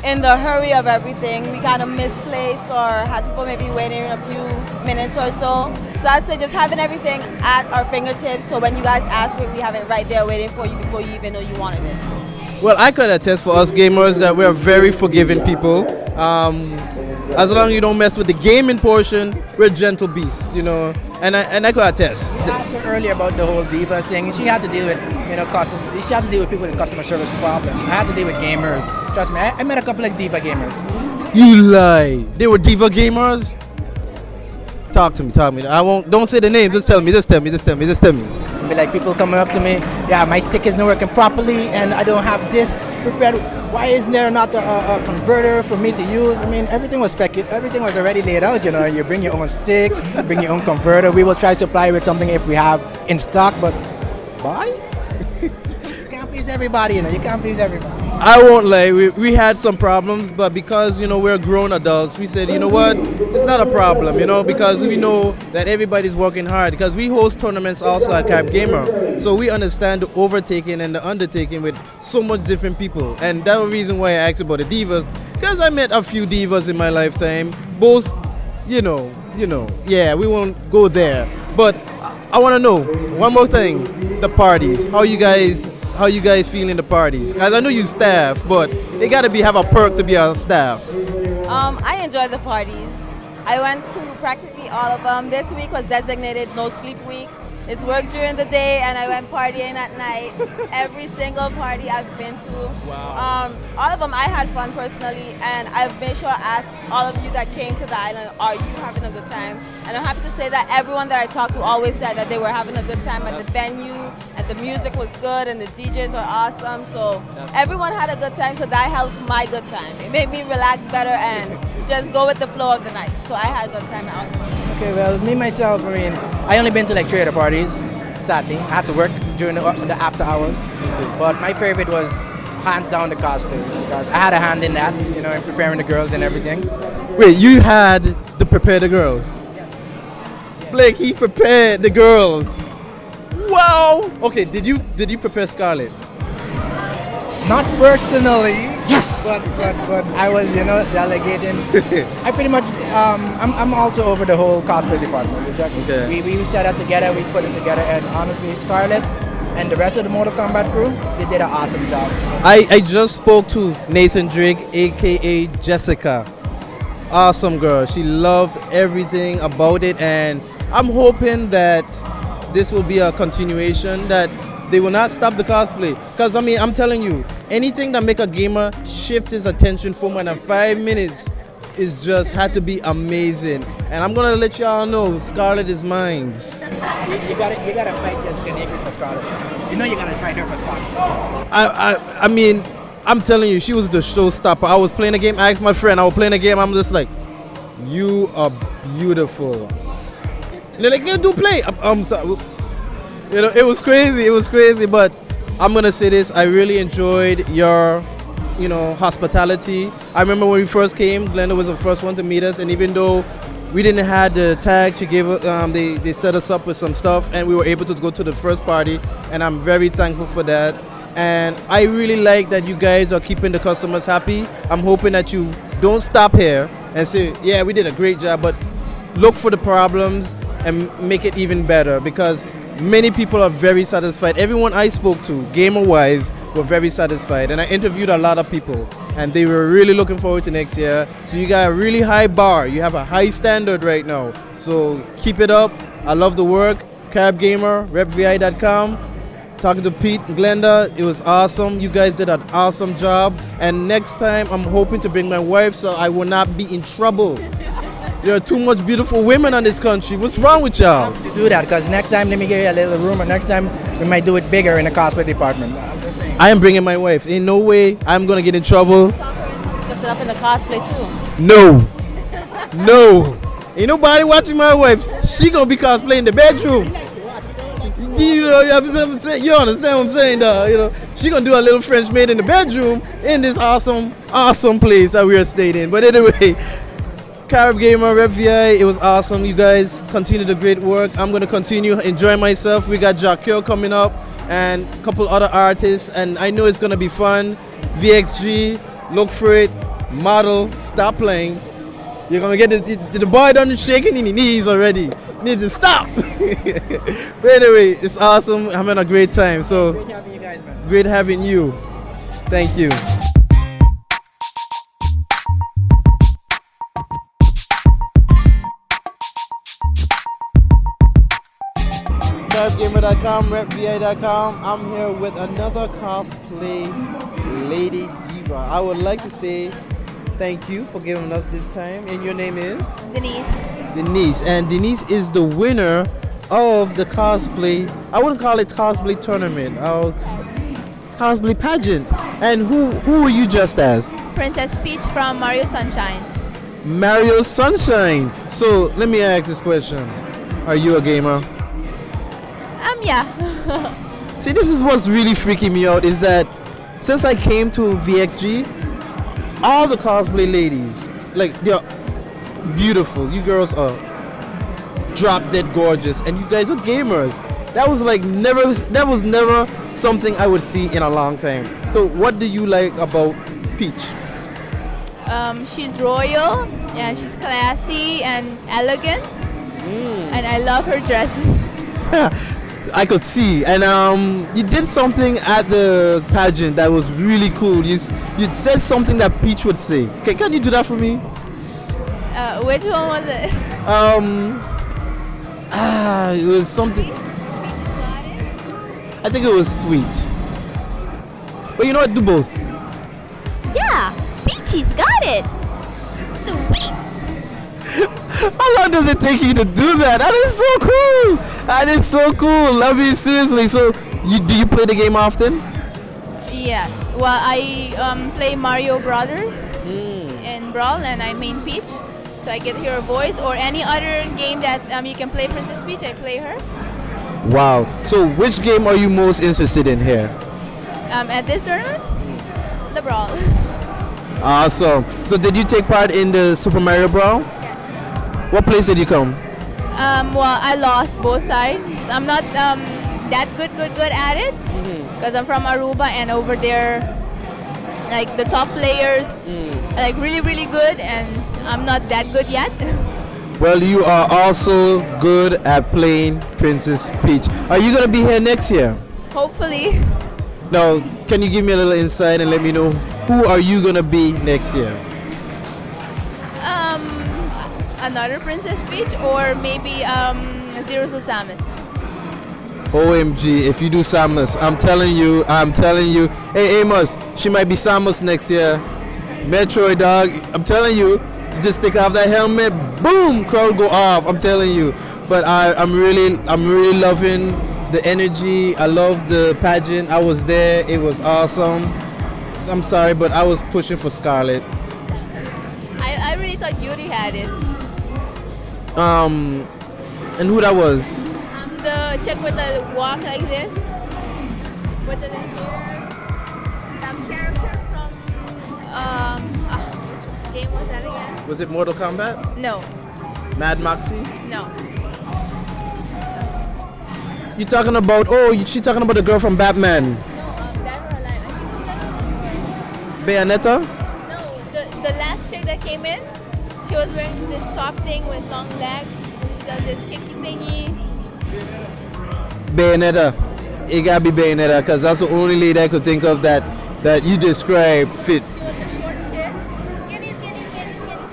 in the hurry of everything, we kind of misplaced or had people maybe waiting a few minutes or so. So I'd say just having everything at our fingertips, so when you guys ask for it, we have it right there waiting for you before you even know you wanted it.
Well, I could attest for us gamers that we're very forgiving people. As long as you don't mess with the gaming portion, we're gentle beasts, you know. And I could attest.
I asked her earlier about the whole diva thing. She had to deal with, she had to deal with people with customer service problems. I had to deal with gamers. Trust me, I met a couple of diva gamers.
You lie. They were diva gamers? Talk to me. Don't say the name. Just tell me. Be
like people coming up to me, yeah, my stick isn't working properly and I don't have this prepared. Why isn't there not a converter for me to use? I mean, everything was already laid out, you know. You bring your own stick, bring your own converter. We will try to supply with something if we have in stock, but buy? You can't please everybody, you know. You can't please everybody.
I won't lie, we had some problems, but because, you know, we're grown adults, we said, you know what, it's not a problem, you know, because we know that everybody's working hard, because we host tournaments also at Carib Gamer, so we understand the overtaking and the undertaking with so much different people, and that's the reason why I asked about the divas, because I met a few divas in my lifetime, both, you know, yeah, we won't go there, but I want to know, one more thing, the parties, how you guys feel in the parties? Because I know you staff, but they got to have a perk to be on staff.
I enjoy the parties. I went to practically all of them. This week was designated no sleep week. It's work during the day and I went partying at night. Every single party I've been to. Wow. All of them I had fun personally, and I've made sure to ask all of you that came to the island, are you having a good time? And I'm happy to say that everyone that I talked to always said that they were having a good time at the venue, and the music was good and the DJs are awesome. So everyone had a good time, so that helped my good time. It made me relax better and just go with the flow of the night. So I had a good time at all.
Okay, well, me myself, I mean, I only been to like 3 other parties, sadly. I had to work during the after hours. But my favorite was hands down the cosplay, because I had a hand in that, you know, in preparing the girls and everything.
Wait, you had to prepare the girls? Blake, he prepared the girls. Wow! Okay, did you prepare Scarlett?
Not personally.
Yes.
But I was, you know, delegating. I pretty much, I'm also over the whole cosplay department. Okay. We set it together, we put it together, and honestly, Scarlett and the rest of the Mortal Kombat crew, they did an awesome job.
I just spoke to Nathan Drake, aka Jessica. Awesome girl. She loved everything about it, and I'm hoping that this will be a continuation, that they will not stop the cosplay. Because I mean, I'm telling you, anything that make a gamer shift his attention for more than 5 minutes is just had to be amazing. And I'm gonna let y'all know, Scarlett is mine.
You gotta fight Jessica Nigri for Scarlett. You know you gotta fight her for Scarlett.
I mean, I'm telling you, she was the showstopper. I was playing a game, I asked my friend, I was playing a game, I'm just like, you are beautiful. And they're like, yeah, do play. I'm sorry. You know, it was crazy, but I'm gonna say this, I really enjoyed your, you know, hospitality. I remember when we first came, Glenda was the first one to meet us, and even though we didn't have the tag, she gave they set us up with some stuff, and we were able to go to the first party, and I'm very thankful for that. And I really like that you guys are keeping the customers happy. I'm hoping that you don't stop here and say, yeah, we did a great job, but look for the problems and make it even better, because many people are very satisfied. Everyone I spoke to, gamer-wise, were very satisfied. And I interviewed a lot of people, and they were really looking forward to next year. So you got a really high bar. You have a high standard right now. So keep it up. I love the work. Carib Gamer, repvi.com. Talking to Pete and Glenda, it was awesome. You guys did an awesome job. And next time, I'm hoping to bring my wife so I will not be in trouble. There are too much beautiful women in this country. What's wrong with y'all?
To do that, because next time, let me give you a little room, and next time we might do it bigger in the cosplay department.
I am bringing my wife. In no way I'm gonna get in trouble.
Just set up in the cosplay too.
No. Ain't nobody watching my wife. She gonna be cosplaying in the bedroom. You know, you understand what I'm saying, though. You know, she gonna do a little French maid in the bedroom in this awesome place that we are staying in. But anyway. Carib Gamer, Rep VI, it was awesome. You guys continue the great work. I'm going to continue enjoying myself. We got Jakob coming up and a couple other artists, and I know it's going to be fun. VxG, look for it. Model, stop playing. You're going to get the boy done shaking in the knees already. need to stop. But anyway, it's awesome. I'm having a great time. So
Great having you guys, man.
great having you. Thank you. CaribGamer.com, RepVI.com. I'm here with another cosplay lady diva. I would like to say thank you for giving us this time. And your name is?
Denise.
Denise. And Denise is the winner of the cosplay, I wouldn't call it cosplay tournament, cosplay pageant. And who were you just as?
Princess Peach from Mario Sunshine.
Mario Sunshine. So let me ask this question. Are you a gamer?
Yeah.
See, this is what's really freaking me out is that since I came to VxG, all the cosplay ladies, like, they're beautiful. You girls are drop dead gorgeous, and you guys are gamers. That was never something I would see in a long time. So what do you like about Peach?
She's royal and she's classy and elegant, and I love her dresses.
I could see, and you did something at the pageant that was really cool. You said something that Peach would say. Can you do that for me?
Which one was it?
It was something. I think it was sweet. But you know what? Do both.
Yeah, Peachy's got it. Sweet.
How long does it take you to do that? That is so cool. That is so cool. I mean, seriously. So, do you play the game often?
Yes. Well, I play Mario Brothers in Brawl, and I main Peach. So I get to hear her voice, or any other game that you can play Princess Peach, I play her.
Wow. So, which game are you most interested in here?
At this tournament, the Brawl.
Awesome. So, did you take part in the Super Mario Brawl? What place did you come?
Well, I lost both sides. I'm not that good at it because I'm from Aruba, and over there, like, the top players are like really good, and I'm not that good yet.
Well, you are also good at playing Princess Peach. Are you gonna be here next year?
Hopefully.
Now, can you give me a little insight and let me know who are you gonna be next year?
Another Princess Peach, or maybe Zero Suit Samus.
OMG, if you do Samus, I'm telling you. Hey, Amos, she might be Samus next year. Metroid, dog, I'm telling you. Just take off that helmet, boom, crowd go off. I'm telling you. But I'm really loving the energy. I love the pageant. I was there. It was awesome. I'm sorry, but I was pushing for Scarlet.
I really thought Yuri had it.
And who that was?
The chick with the walk like this, with the hair. Character from which game was that again?
Was it Mortal Kombat?
No.
Mad Moxie?
No.
You talking about? She talking about the girl from Batman? Bayonetta?
No, the last chick that came in, she was wearing this top thing with long legs. She does this kicky thingy.
Bayonetta. It gotta be Bayonetta, because that's the only lady I could think of that you described fit.
She was a short chick.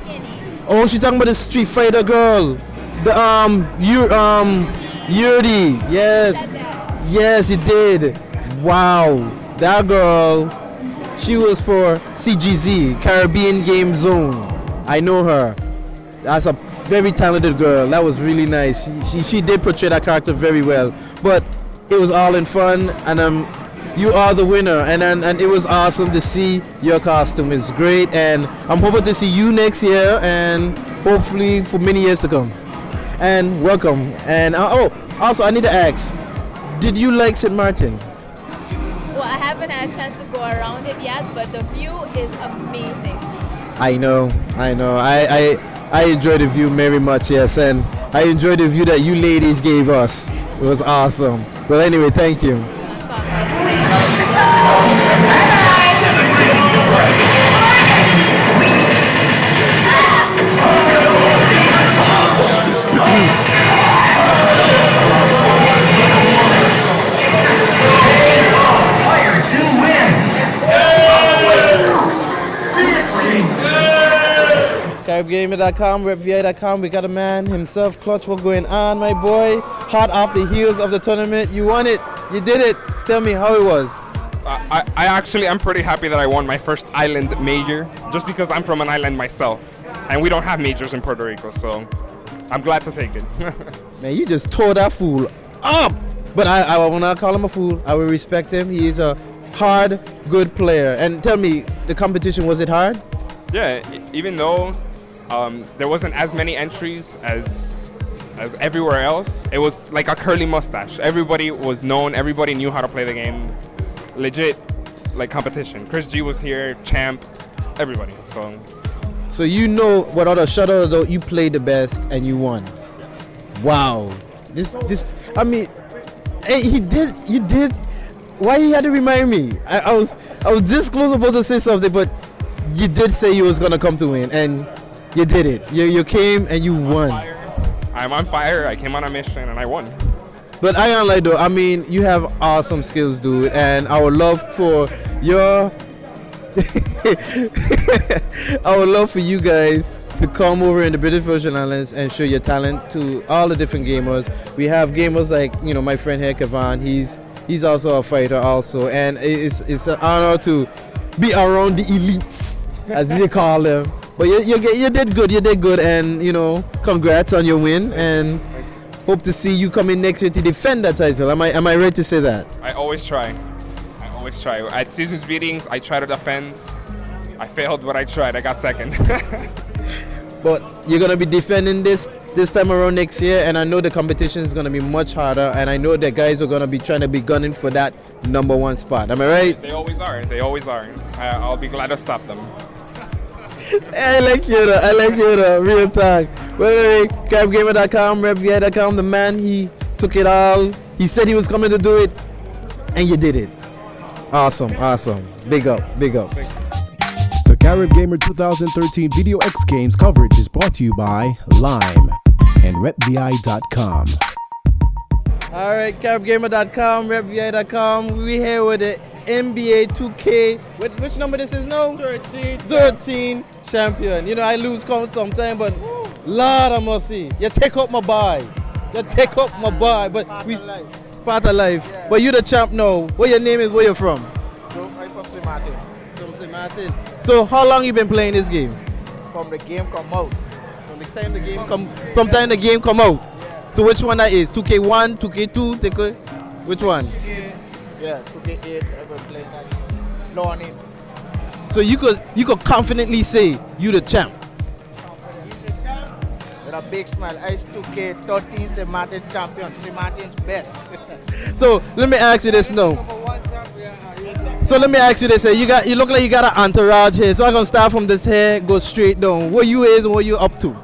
Skinny.
Oh, she talking about the Street Fighter girl. The Yuri. Yes. Yes, you did. Wow. That girl, she was for CGZ, Caribbean Game Zone. I know her. That's a very talented girl. That was really nice. She did portray that character very well. But it was all in fun, and you are the winner, and it was awesome to see your costume. It's great, and I'm hoping to see you next year, and hopefully for many years to come. And welcome. And also I need to ask, did you like St. Maarten?
Well, I haven't had a chance to go around it yet, but the view is amazing.
I know. I enjoyed the view very much, yes, and I enjoyed the view that you ladies gave us. It was awesome. Well, anyway, thank you. CaribGamer.com, RepVI.com. We got a man himself, Clutch. What's going on, my boy? Hot off the heels of the tournament. You won it. You did it. Tell me how it was.
I actually am pretty happy that I won my first island major, just because I'm from an island myself, and we don't have majors in Puerto Rico, so I'm glad to take it.
Man, you just tore that fool up. But I will not call him a fool. I will respect him. He is a hard, good player. And tell me, the competition, was it hard?
Yeah, even though there wasn't as many entries as everywhere else, it was like a curly mustache. Everybody was known, everybody knew how to play the game. Legit, like, competition. Chris G was here, Champ, everybody.
So you know, without a shadow of a doubt, you played the best and you won. Wow. This. I mean, hey, you did. Why you had to remind me? I was this close about to say something, but you did say you was gonna come to win, and you did it. You came and you won.
I'm on fire. I came on a mission and I won.
But I ain't like though. I mean, you have awesome skills, dude, and I would love for your I would love for you guys to come over in the British Virgin Islands and show your talent to all the different gamers. We have gamers like, you know, my friend here, Kevin. He's also a fighter also, and it's an honor to be around the elites, as you call them. But you did good, and you know, congrats on your win, and hope to see you come in next year to defend that title. Am I right to say that?
I always try. At seasons meetings, I try to defend. I failed, but I tried. I got second.
But you're gonna be defending this time around next year, and I know the competition is gonna be much harder, and I know the guys are gonna be trying to be gunning for that #1 spot. Am I right?
They always are. I'll be glad to stop them.
I like you though. Real talk. Well, anyway, CaribGamer.com, RepVI.com, the man, he took it all. He said he was coming to do it, and you did it. Awesome. Big up.
The Carib Gamer 2013 Video X Games coverage is brought to you by LIME and RepVI.com.
All right, CaribGamer.com, RepVI.com. We here with the NBA 2K. Which number this is now? 13 champion. You know, I lose count sometimes, but Lord of mercy. You take up my buy. But we part of life. Yeah. But you the champ now. What your name is? Where you from?
I'm from St. Maarten.
From St. Maarten. So how long you been playing this game?
From the game come out.
From the time the game come out. Yeah. So which one that is? 2K1, 2K2, which one?
2K, yeah, 2K8. I've been playing that game. Learning.
So you could confidently say you the champ.
With a big smile. I is 2K13 St. Maarten champion. St. Maarten's best.
So let me ask you this now. You look like you got an entourage here. So I'm gonna start from this hair, go straight down. What you is and what you up to?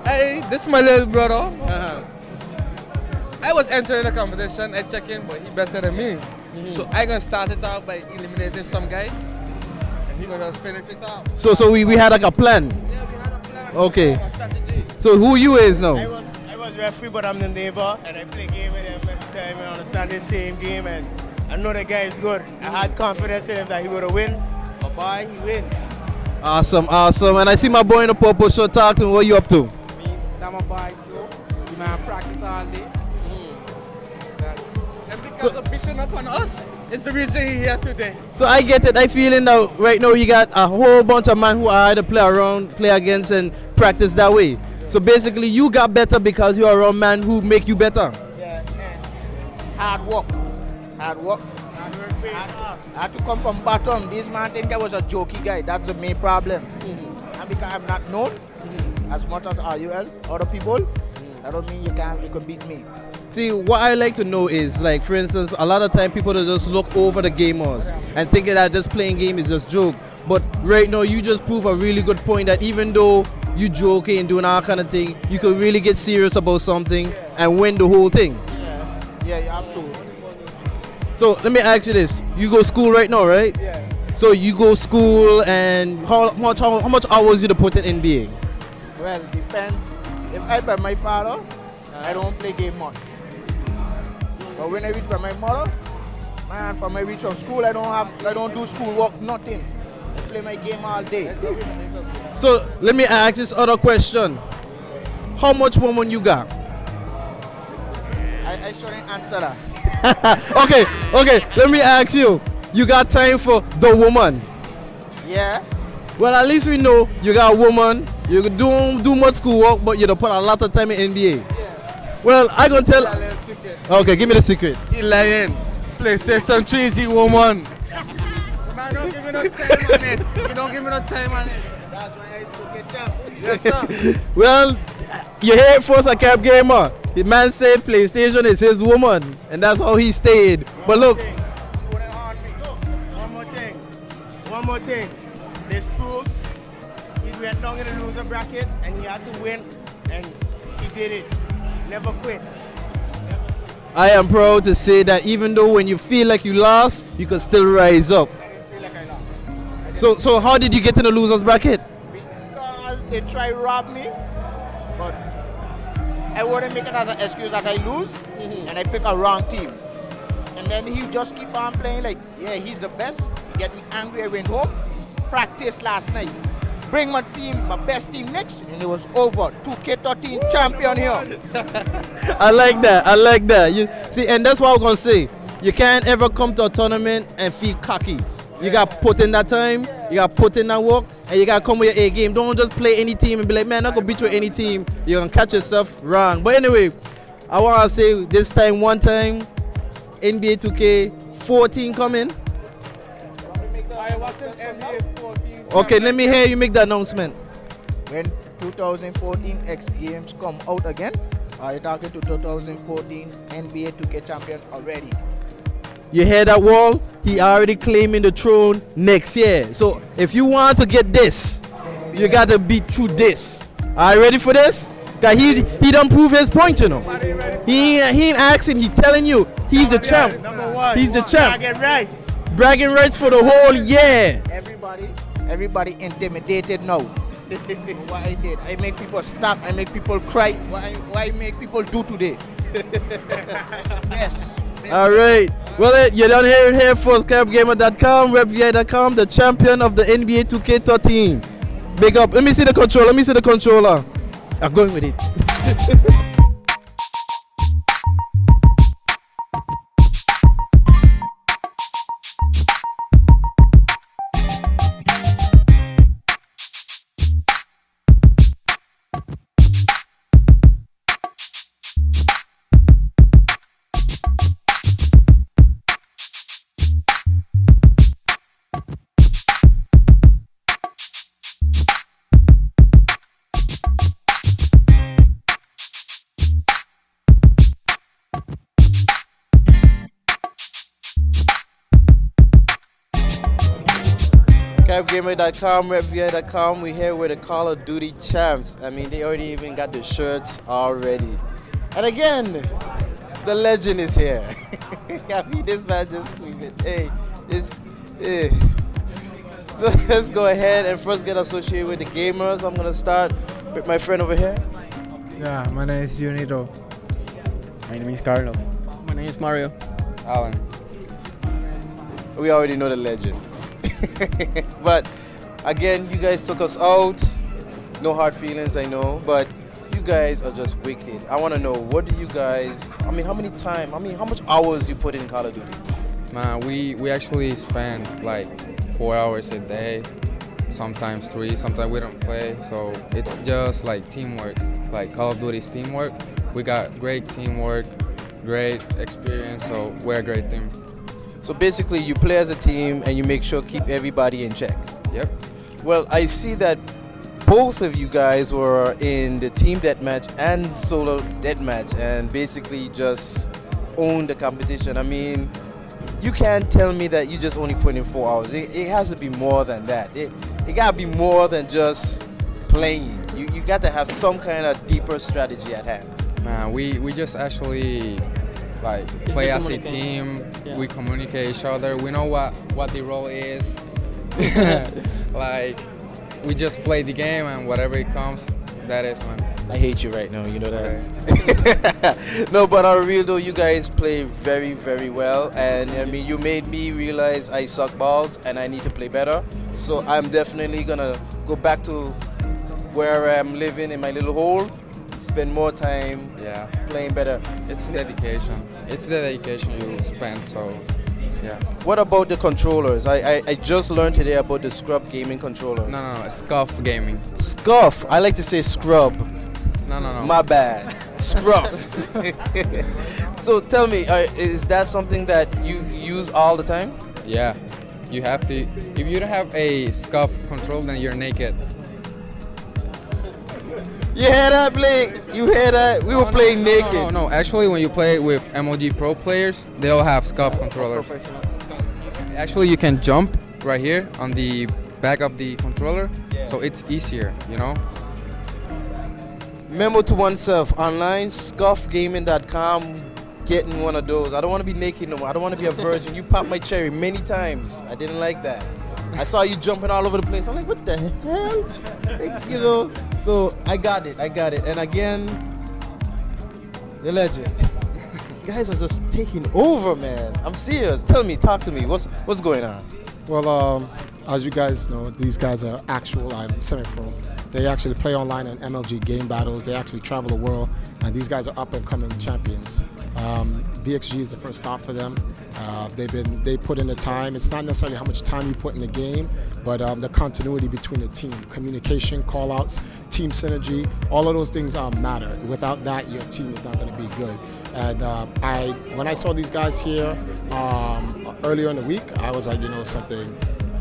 Hey, this is my little brother. I was entering the competition, I check in, but he better than me. So I gonna start it out by eliminating some guys, and he gonna just finish it out.
So we had like a plan.
Yeah, we had a plan.
Okay. So who you is now?
I was referee, but I'm the neighbor, and I play game with him every time. I understand the same game, and I know the guy is good. I had confidence in him that he would win. But boy, he win.
Awesome. And I see my boy in the purple shirt. Talk to me. What you up to?
I'm a boy, Joe. We might practice all day. And because of beating up on us, it's the reason he's here today.
So I get it. I feeling that right now you got a whole bunch of men who are either play around, play against, and practice that way. So basically, you got better because you are around men who make you better.
Yeah, hard work. I had to come from bottom. This Maarten guy was a jokey guy. That's the main problem. And because I'm not known as much as RUL, other people, that don't mean you can beat me.
See, what I like to know is, like, for instance, a lot of time people just look over the gamers and thinking that just playing game is just joke. But right now, you just prove a really good point that even though you joking and doing all kind of thing, you can really get serious about something and win the whole thing.
Yeah, you have to.
So let me ask you this: you go school right now, right?
Yeah.
So you go school, and how much hours you to put in NBA?
Well, depends. If I by my father, I don't play game much. But when I reach by my mother, man, from I reach from school, I don't do school work, nothing. I play my game all day.
So let me ask this other question. How much woman you got?
I shouldn't answer that.
Okay. Let me ask you. You got time for the woman?
Yeah.
Well, at least we know you got a woman. You don't do much schoolwork, but you don't put a lot of time in NBA. Yeah. Well, I gonna tell. Okay, give me the secret.
He lying. PlayStation 3 is the woman. Man, don't give me no time on it. You don't give me no time on it. That's why I spoke it up. Yes, sir.
Well, you hear it first at Carib Gamer. The man said PlayStation is his woman, and that's how he stayed. But look.
One more thing. This proves he went down in the loser bracket and he had to win, and he did it. Never quit.
I am proud to say that even though when you feel like you lost, you can still rise up. So how did you get in the losers bracket?
Because they try to rob me, but I wouldn't make it as an excuse that I lose, and I pick a wrong team. And then he just keep on playing like, yeah, he's the best. Get me angry. I went home, practice last night. Bring my team, my best team next, and it was over. 2K13 champion here.
I like that. You see, and that's what I'm gonna say. You can't ever come to a tournament and feel cocky. You got put in that time, you got put in that work, and you got to come with your A game. Don't just play any team and be like, man, I'm going to beat you with any team. You're going to catch yourself wrong. But anyway, I want to say this time, one time, NBA 2K14 coming. Okay, let me hear you make the announcement.
When 2014 X Games come out again, are you talking to 2014 NBA 2K champion already?
You hear that, Wall? He already claiming the throne next year. So if you want to get this, you got to beat through this. Are you ready for this? Cause he don't prove his point, you know. He ain't asking, he telling you he's the champ. He's the champ. Bragging rights for the whole year.
Everybody intimidated now. What I did, I make people stop, I make people cry. What I make people do today? Yes.
All right. Well, you don't hear it here first. CaribGamer.com, RepVI.com, the champion of the NBA 2K13. Big up. Let me see the controller. I'm going with it. CaribGamer.com, RepVI.com. We're here with the Call of Duty champs. I mean, they already even got the shirts already. And again, the legend is here. I mean, this man just tweeted. So let's go ahead and first get associated with the gamers. I'm gonna start with my friend over here.
Yeah, my name is Junito.
My name is Carlos. My name is Mario.
Alan.
We already know the legend. But again, you guys took us out. No hard feelings, I know, but you guys are just wicked. I want to know, what do you guys, how much hours you put in Call of Duty?
Man, we actually spend like 4 hours a day, sometimes 3, sometimes we don't play. So it's just like teamwork, like Call of Duty's teamwork. We got great teamwork, great experience, so we're a great team.
So basically you play as a team and you make sure keep everybody in check.
Yep.
Well, I see that both of you guys were in the team deathmatch and solo deathmatch and basically just owned the competition. I mean, you can't tell me that you just only put in 4 hours. It has to be more than that. It got to be more than just playing. You got to have some kind of deeper strategy at hand.
Man, we just actually like play as a team. Yeah. We communicate each other. We know what the role is. Like we just play the game and whatever it comes, that is, man.
I hate you right now, you know that. No, but on real though, you guys play very, very well, and I mean, you made me realize I suck balls and I need to play better. So I'm definitely gonna go back to where I'm living in my little hole, spend more time playing better.
It's dedication. It's the dedication you spend. So, yeah.
What about the controllers? I just learned today about the Scrub gaming controllers.
No, Scuff gaming.
Scuff. I like to say scrub.
No.
My bad. Scruff. So tell me, is that something that you use all the time?
Yeah, you have to. If you don't have a Scuff control, then you're naked.
You hear that, Blake? You hear that? We were playing naked.
No. Actually, when you play with MLG Pro players, they all have Scuff controllers. Actually, you can jump right here on the back of the controller, so it's easier, you know?
Memo to oneself, online, scuffgaming.com, getting one of those. I don't want to be naked no more. I don't want to be a virgin. You popped my cherry many times. I didn't like that. I saw you jumping all over the place. I'm like, what the hell? You know, so I got it. And again, the legend. You guys are just taking over, man. I'm serious. Tell me, talk to me. What's going on?
Well, as you guys know, these guys are actual, I'm semi-pro. They actually play online in MLG game battles. They actually travel the world, and these guys are up and coming champions. VxG is the first stop for them. They put in the time. It's not necessarily how much time you put in the game, but the continuity between the team, communication, call-outs, team synergy, all of those things matter. Without that, your team is not going to be good. And when I saw these guys here earlier in the week, I was like, you know,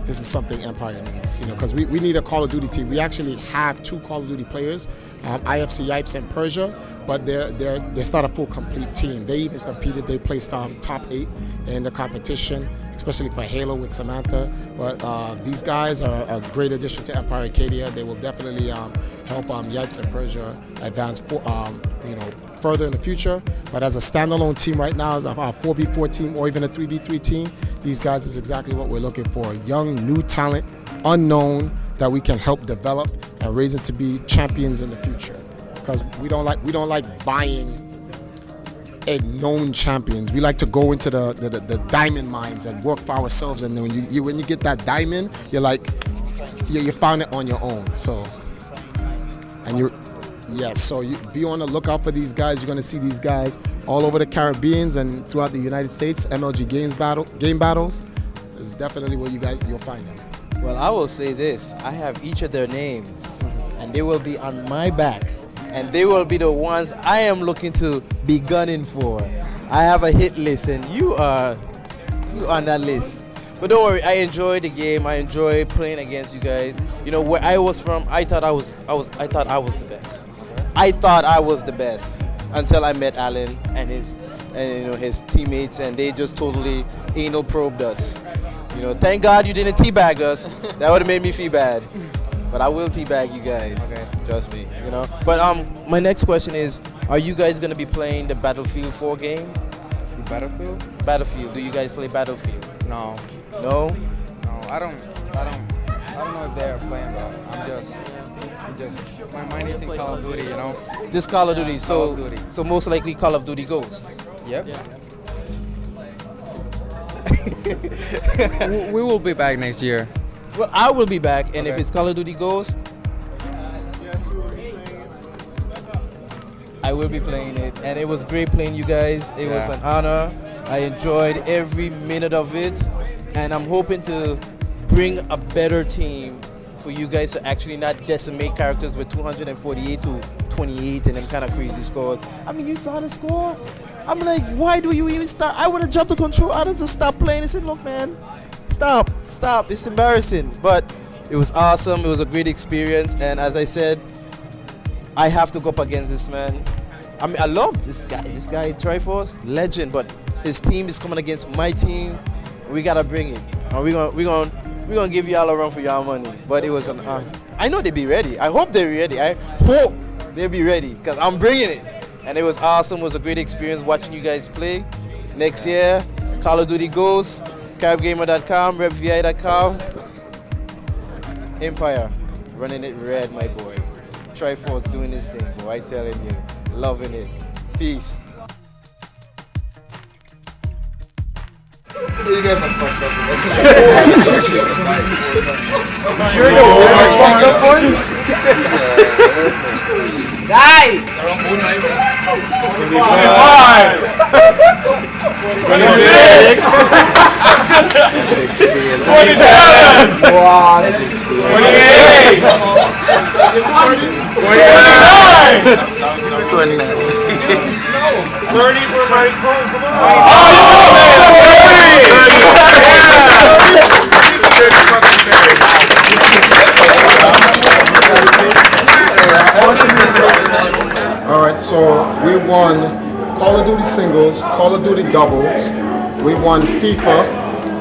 this is something Empire needs, you know, because we need a Call of Duty team. We actually have 2 Call of Duty players, IFC Yipes and Persia, but they're not a full complete team. They even competed. They placed top 8 in the competition, especially for Halo with Samantha. But these guys are a great addition to Empire Arcadia. They will definitely help Yipes and Persia advance further in the future. But as a standalone team right now, as a 4v4 team or even a 3v3 team, these guys is exactly what we're looking for. Young, new talent, unknown, that we can help develop and raise it to be champions in the future. Because we don't like buying a known champions. We like to go into the diamond mines and work for ourselves. And then when you get that diamond, you're like, you found it on your own. So, and so you be on the lookout for these guys. You're going to see these guys all over the Caribbean and throughout the United States. MLG game battles is definitely where you'll find them.
Well, I will say this. I have each of their names, and they will be on my back, and they will be the ones I am looking to be gunning for. I have a hit list, and you are on that list. But don't worry, I enjoy the game. I enjoy playing against you guys. You know, where I was from, I thought I was the best. I thought I was the best until I met Alan and his teammates, and they just totally anal probed us. You know, thank God you didn't teabag us. That would have made me feel bad. But I will teabag you guys. Okay. Trust me. You know. But my next question is: are you guys gonna be playing the Battlefield 4 game?
The Battlefield?
Battlefield. Do you guys play Battlefield?
No.
No?
No, I don't know if they are playing, but I'm just my mind is in Call of Duty, you know.
Just Call of Duty.
Call of Duty.
So most likely Call of Duty Ghosts.
Yep. We will be back next year.
Well, I will be back, and if it's Call of Duty Ghost, I will be playing it. And it was great playing you guys. It was an honor. I enjoyed every minute of it, and I'm hoping to bring a better team for you guys to actually not decimate characters with 248 to 28 and them kind of crazy scores. I mean, you saw the score? I'm like, why do you even start? I would have dropped the control. I just stop playing and said, look, man, stop. It's embarrassing. But it was awesome. It was a great experience. And as I said, I have to go up against this man. I mean, I love this guy. This guy, TriForce, legend. But his team is coming against my team. We gotta bring it. And we're gonna give y'all a run for y'all money. But it was an honor. I know they'll be ready. I hope they're ready. I hope they'll be ready because I'm bringing it. And it was awesome. It was a great experience watching you guys play. Next year, Call of Duty Ghosts, CaribGamer.com, RepVI.com, Empire, running it red, my boy.
TriForce doing his thing, boy. I telling you, loving it. Peace.
You guys are fucked up.
Sure you fucked up, boy? Die! 26! 27! 28! 29! 30 for Maarten. Come on!
Alright, so we won Call of Duty singles, Call of Duty doubles, we won FIFA,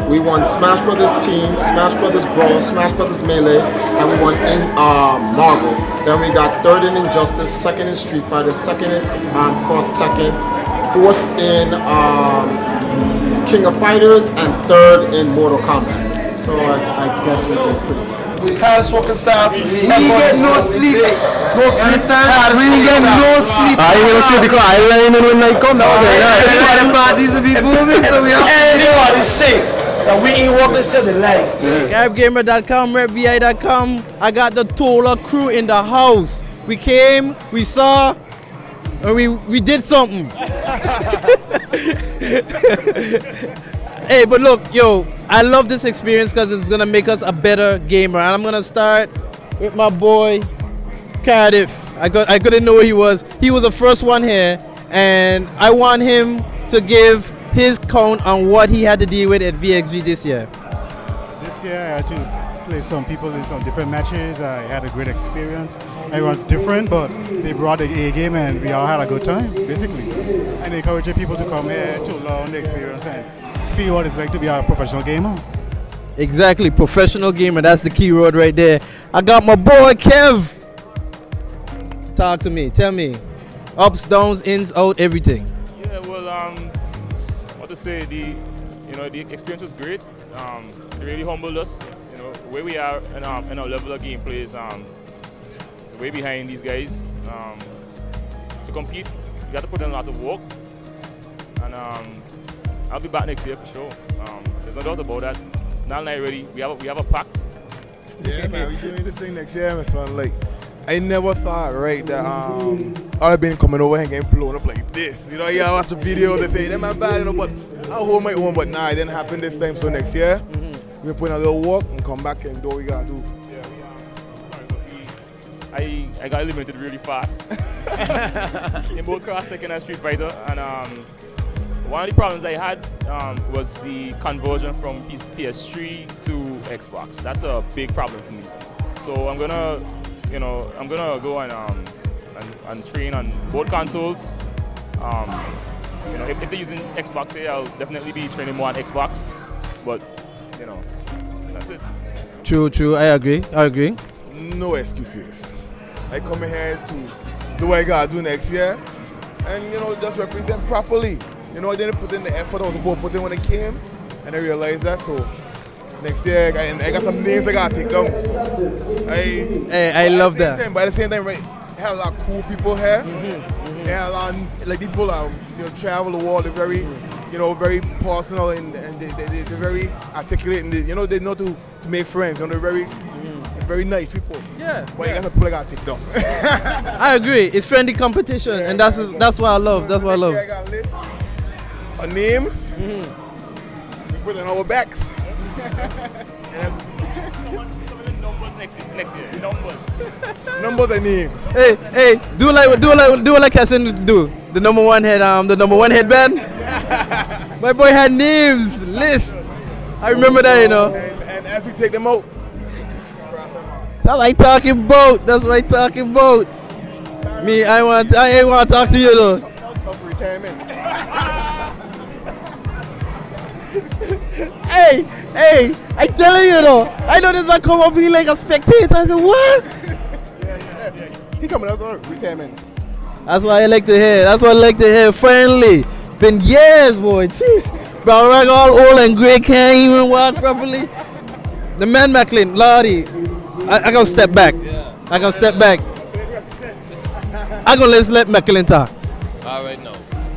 we won Smash Brothers Team, Smash Brothers Brawl, Smash Brothers Melee, and we won in Marvel. Then we got third in Injustice, second in Street Fighter, second in Cross Tekken, fourth in King of Fighters, and third in Mortal Kombat. So I guess we did pretty well.
Hardest working staff.
We get no sleep.
No sleep.
We get no sleep.
I ain't gonna sleep because I line in when I come down there.
Everybody parties will be booming, so we have
everybody safe. So we ain't walking to the light.
CaribGamer.com, RepVI.com. I got the Tola crew in the house. We came, we saw, and we did something. Hey, but look, yo, I love this experience because it's gonna make us a better gamer. And I'm gonna start with my boy Cardiff. I couldn't know who he was. He was the first one here, and I want him to give his count on what he had to deal with at VxG this year.
This year I had to play some people in some different matches. I had a great experience. Everyone's different, but they brought the A game and we all had a good time, basically. And encouraging people to come here to learn the experience and feel what it's like to be a professional gamer.
Exactly, professional gamer. That's the key word right there. I got my boy Kev. Talk to me. Tell me, ups, downs, ins, out, everything.
Yeah, well, what to say? The experience was great. It really humbled us. Where we are in our level of gameplay is way behind these guys. To compete, you got to put in a lot of work, and I'll be back next year for sure. There's no doubt about that. Now I'm ready. We have a pact.
Yeah, man, we doing this thing next year, my son. Like, I never thought, right, that I've been coming over and getting blown up like this. You know, I watch the video, they say, that man bad, but I'll hold my own. But nah, it didn't happen this time. So next year, we're putting a little work and come back and do what we gotta do.
Yeah, sorry, but I got eliminated really fast in both Cross Tekken and Street Fighter, and one of the problems I had was the conversion from PS3 to Xbox. That's a big problem for me. So I'm gonna go and train on both consoles. If they're using Xbox here, I'll definitely be training more on Xbox. But that's it.
True. I agree.
No excuses. I come here to do what I gotta do next year, and just represent properly. I didn't put in the effort I was supposed to put in when I came, and I realized that. So next year, I got some names I gotta take down. So
I love that.
But at the same time, right, I have a lot of cool people here. They have a lot of, people that travel the world. They're very, very personal and they're very articulate and they know to make friends. They're very nice people.
Yeah.
But you got some people I gotta take down.
I agree. It's friendly competition, and that's what I love. That's what I love.
I got a list of names. We put in our backs.
Numbers next year.
Numbers and names.
Hey, do like Hassan do. The number one headband. My boy had names, list. I remember that,
And as we take them out,
that's what I talking about. Me, I ain't want to talk to you though.
Of retirement.
Hey, I telling you though. I know this one come up being like a spectator. I said, what?
He coming out of retirement.
That's what I like to hear. Friendly. Been years, boy. Jeez. Bro, I'm all old and gray, can't even walk properly. The man Macklin, Lordy. I gotta step back. I'm gonna let McKellen talk.
All right, now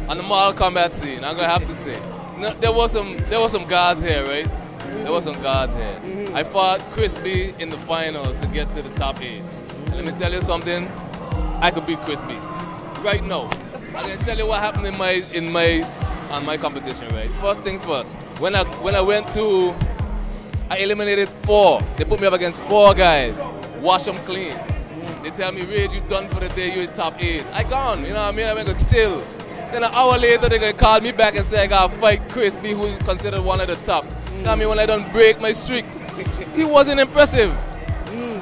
on the Mortal Kombat scene, I'm gonna have to say, no, there was some guards here, right? There was some guards here. I fought Crispy in the finals to get to the top 8. Let me tell you something. I could beat Crispy right now. I'm gonna tell you what happened on my competition, right? First things first. When I went to, I eliminated 4. They put me up against 4 guys. Wash them clean. They tell me, Rage, you done for the day. You in top 8. I gone. You know what I mean? I'm gonna chill. Then an hour later, they're gonna call me back and say I gotta fight Crispy, who is considered one of the top. You know what I mean? When I done break my streak, he wasn't impressive.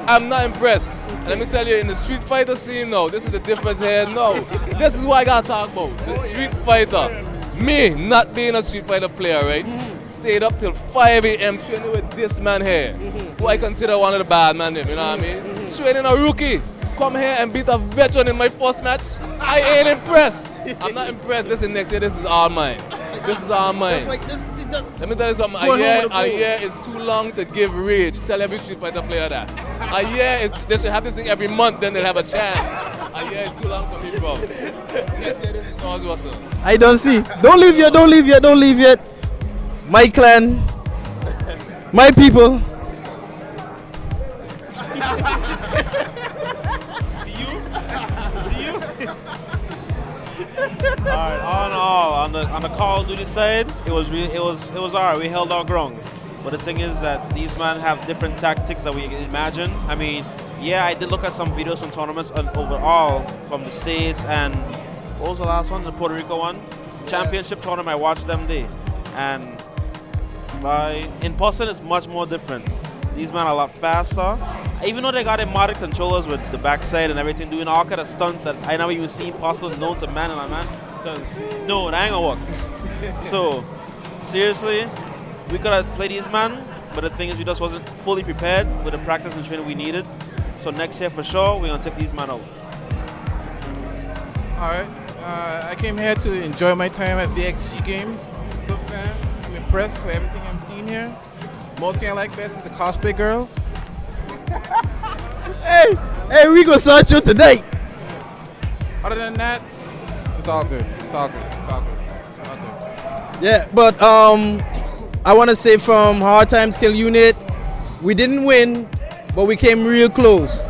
I'm not impressed. And let me tell you, in the Street Fighter scene, no, this is the difference here. No, this is what I gotta talk about. The Street Fighter. Me, not being a Street Fighter player, right? Stayed up till 5 a.m. training with this man here, who I consider one of the bad men, you know what I mean? Training a rookie. Come here and beat a veteran in my first match. I ain't impressed. I'm not impressed. Listen, next year, this is all mine. This is all mine. Let me tell you something. A year is too long to give Rage. Tell every Street Fighter player that. A year is, they should have this thing every month, then they'll have a chance. A year is too long for me, bro. Next year, this is always what's up.
I don't see. Don't leave yet, don't leave yet, don't leave yet. My clan, my people.
See you? Alright, all in all, on the Call of Duty side, it was alright. We held our ground. But the thing is that these men have different tactics that we can imagine. I mean, yeah, I did look at some videos from tournaments overall from the States, and what was the last one? The Puerto Rico one? Championship tournament, I watched them there. And in person, it's much more different. These men are a lot faster. Even though they got modded controllers with the backside and everything, doing all kind of stunts that I never even seen possible known to man and a man, because no, that ain't gonna work. So, seriously, we could have played these men, but the thing is we just wasn't fully prepared with the practice and training we needed. So next year for sure, we're gonna take these men out.
Alright, I came here to enjoy my time at VxG Games. So far, I'm impressed with everything I'm seeing here. Most thing I like best is the cosplay girls.
Hey, we gonna start you today.
Other than that, it's all good. It's all good. It's all good. It's all good.
Yeah, but I want to say from Hard Times Kill Unit, we didn't win, but we came real close.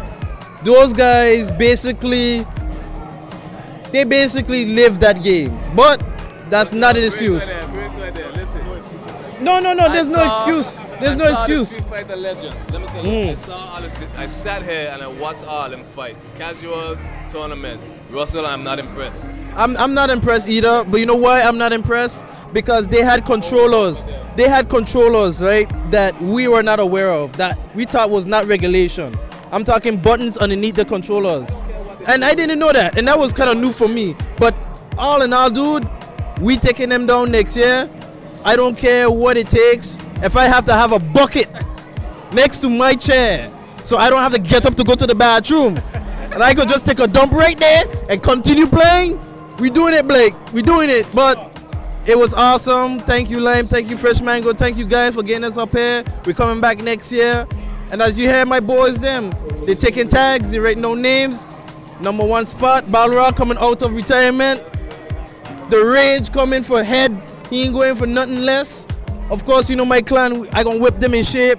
Those guys basically lived that game, but that's not an excuse. No, there's no excuse. There's no excuse.
Street Fighter legend. Let me tell you, I sat here and I watched all them fight. Casuals, tournament. Russell, I'm not impressed.
I'm not impressed either, but you know why I'm not impressed? Because they had controllers. They had controllers, right, that we were not aware of, that we thought was not regulation. I'm talking buttons underneath the controllers. And I didn't know that, and that was kind of new for me. But all in all, dude, we taking them down next year. I don't care what it takes. If I have to have a bucket next to my chair so I don't have to get up to go to the bathroom and I could just take a dump right there and continue playing, we doing it, Blake. We doing it. But it was awesome. Thank you, Lime. Thank you, Fresh Mango. Thank you guys for getting us up here. We're coming back next year. And as you hear my boys, they're taking tags, they're writing no names. Number 1 spot, Balra coming out of retirement. The Rage coming for head. He ain't going for nothing less. Of course, you know my clan, I gonna whip them in shape.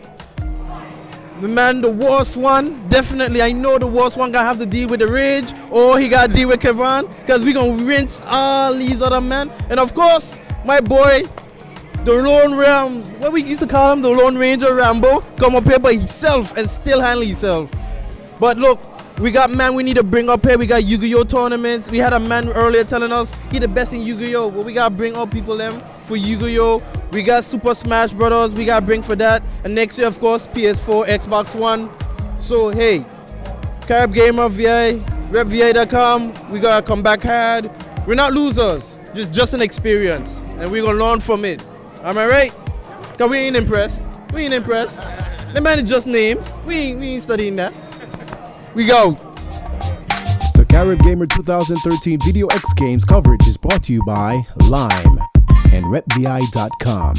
The man, the worst one, definitely, I know the worst one gonna have to deal with the Rage, or he gotta deal with Kevin, because we gonna rinse all these other men. And of course, my boy, the Lone Ram, what we used to call him, the Lone Ranger Rambo, come up here by himself and still handle himself. But look, we got man we need to bring up here. We got Yu-Gi-Oh tournaments. We had a man earlier telling us he the best in Yu-Gi-Oh, but we gotta bring up people them for Yu-Gi-Oh. We got Super Smash Brothers, we gotta bring for that. And next year, of course, PS4, Xbox One. So hey, Carib Gamer VI, repvi.com, we gotta come back hard. We're not losers, just an experience, and we're gonna learn from it. Am I right? Cause we ain't impressed. We ain't impressed. The man is just names. We ain't studying that. We go.
The Carib Gamer 2013 Video X Games coverage is brought to you by LIME and repvi.com.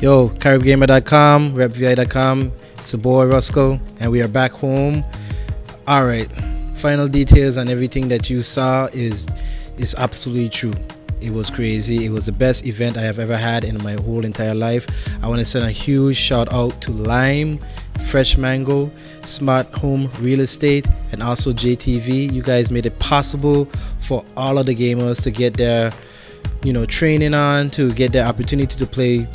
Yo, CaribGamer.com, RepVI.com. It's the boy Ruskell, and we are back home. All right, final details on everything that you saw is absolutely true. It was crazy. It was the best event I have ever had in my whole entire life. I want to send a huge shout out to Lime, Fresh Mango, Smart Home Real Estate, and also JTV. You guys made it possible for all of the gamers to get their, training on, to get their opportunity to play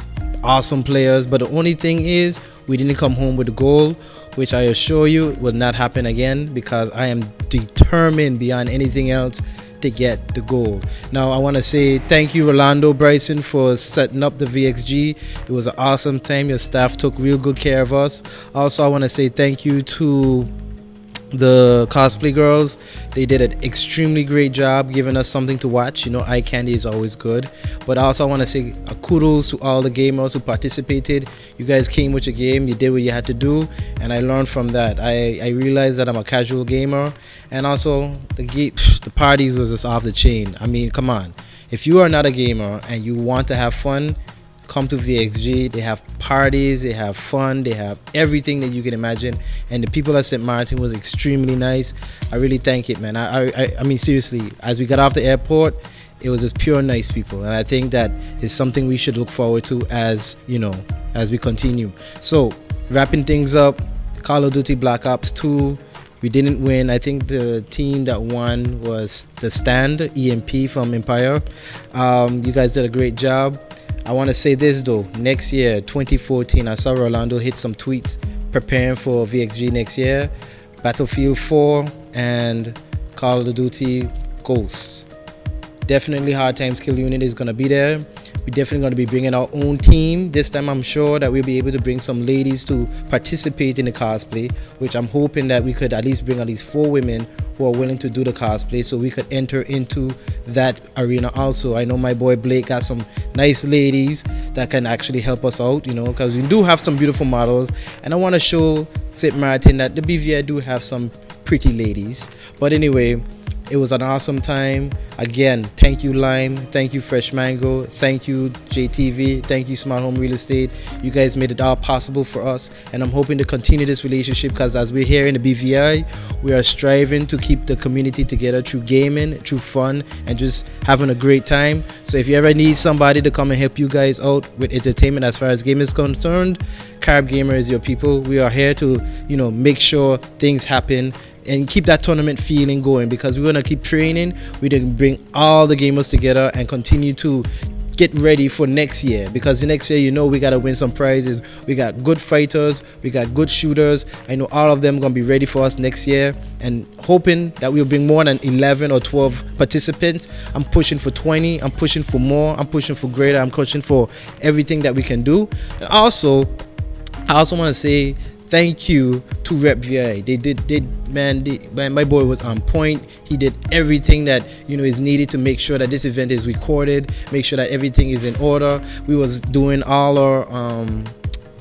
awesome players. But the only thing is, we didn't come home with a goal, which I assure you will not happen again, because I am determined beyond anything else to get the goal. Now I want to say thank you, Rolando Bryson, for setting up the VxG. It was an awesome time. Your staff took real good care of us. Also, I want to say thank you to the cosplay girls. They did an extremely great job giving us something to watch. Eye candy is always good. But also I want to say kudos to all the gamers who participated. You guys came with your game, you did what you had to do, and I learned from that. I realized that I'm a casual gamer, and also the parties was just off the chain. I mean, come on, if you are not a gamer and you want to have fun, come to VxG. They have parties, they have fun, they have everything that you can imagine, and the people at St. Maarten was extremely nice. I really thank it, man. I mean, seriously, as we got off the airport, it was just pure nice people, and I think that is something we should look forward to as we continue. So, wrapping things up, Call of Duty Black Ops 2, we didn't win. I think the team that won was the Stand, EMP from Empire. You guys did a great job. I want to say this though, next year, 2014, I saw Rolando hit some tweets preparing for VxG next year. Battlefield 4 and Call of Duty Ghosts. Definitely Hard Times Kill Unit is going to be there. We're definitely going to be bringing our own team. This time I'm sure that we'll be able to bring some ladies to participate in the cosplay, which I'm hoping that we could at least bring at least 4 women who are willing to do the cosplay, so we could enter into that arena also. I know my boy Blake got some nice ladies that can actually help us out, because we do have some beautiful models, and I want to show St. Maarten that the BVI do have some pretty ladies. But anyway, it was an awesome time. Again, thank you Lime, thank you Fresh Mango, thank you JTV, thank you Smart Home Real Estate. You guys made it all possible for us, and I'm hoping to continue this relationship, because as we're here in the BVI, we are striving to keep the community together through gaming, through fun, and just having a great time. So if you ever need somebody to come and help you guys out with entertainment as far as gaming is concerned, Carib Gamer is your people. We are here to make sure things happen and keep that tournament feeling going, because we want to keep training. We didn't bring all the gamers together and continue to get ready for next year, because the next year, we got to win some prizes. We got good fighters, we got good shooters. I know all of them going to be ready for us next year, and hoping that we'll bring more than 11 or 12 participants. I'm pushing for 20, I'm pushing for more, I'm pushing for greater, I'm pushing for everything that we can do. And also, I also want to say thank you to RepVI. My boy was on point. He did everything that is needed to make sure that this event is recorded, make sure that everything is in order. We was doing all our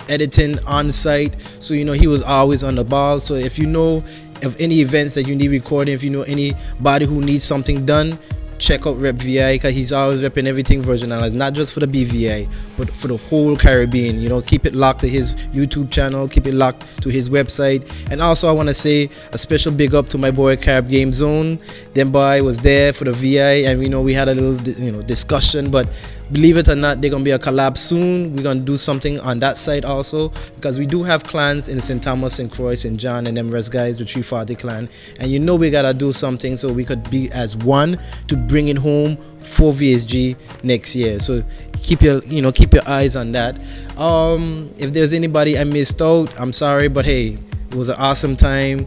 editing on site, so he was always on the ball. So if you know of any events that you need recording, if you know anybody who needs something done, check out RepVI, because he's always repping everything versionalized, not just for the BVI, but for the whole Caribbean. Keep it locked to his YouTube channel, keep it locked to his website. And also I want to say a special big up to my boy Carib Game Zone. Them boy was there for the VI, and we had a little discussion, but believe it or not, they're gonna be a collab soon. We're gonna do something on that side also, because we do have clans in St. Thomas, St. Croix, St. John, and them rest guys, the 340 clan, and we gotta do something so we could be as one to bring it home for VxG next year. So keep your eyes on that. If there's anybody I missed out, I'm sorry, but hey, it was an awesome time.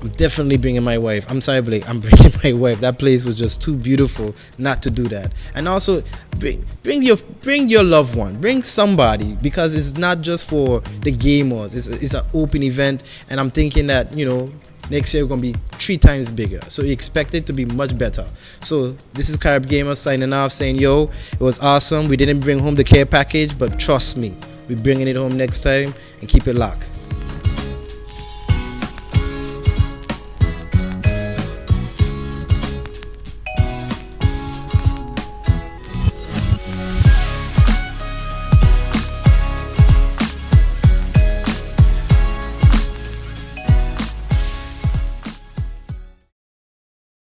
I'm definitely bringing my wife. I'm sorry, Blake, I'm bringing my wife. That place was just too beautiful not to do that. And also bring your loved one, bring somebody, because it's not just for the gamers. It's an open event, and I'm thinking that next year we're gonna be 3 times bigger, so we expect it to be much better. So this is Carib Gamer signing off, saying yo, it was awesome. We didn't bring home the care package, but trust me, we're bringing it home next time, and keep it locked.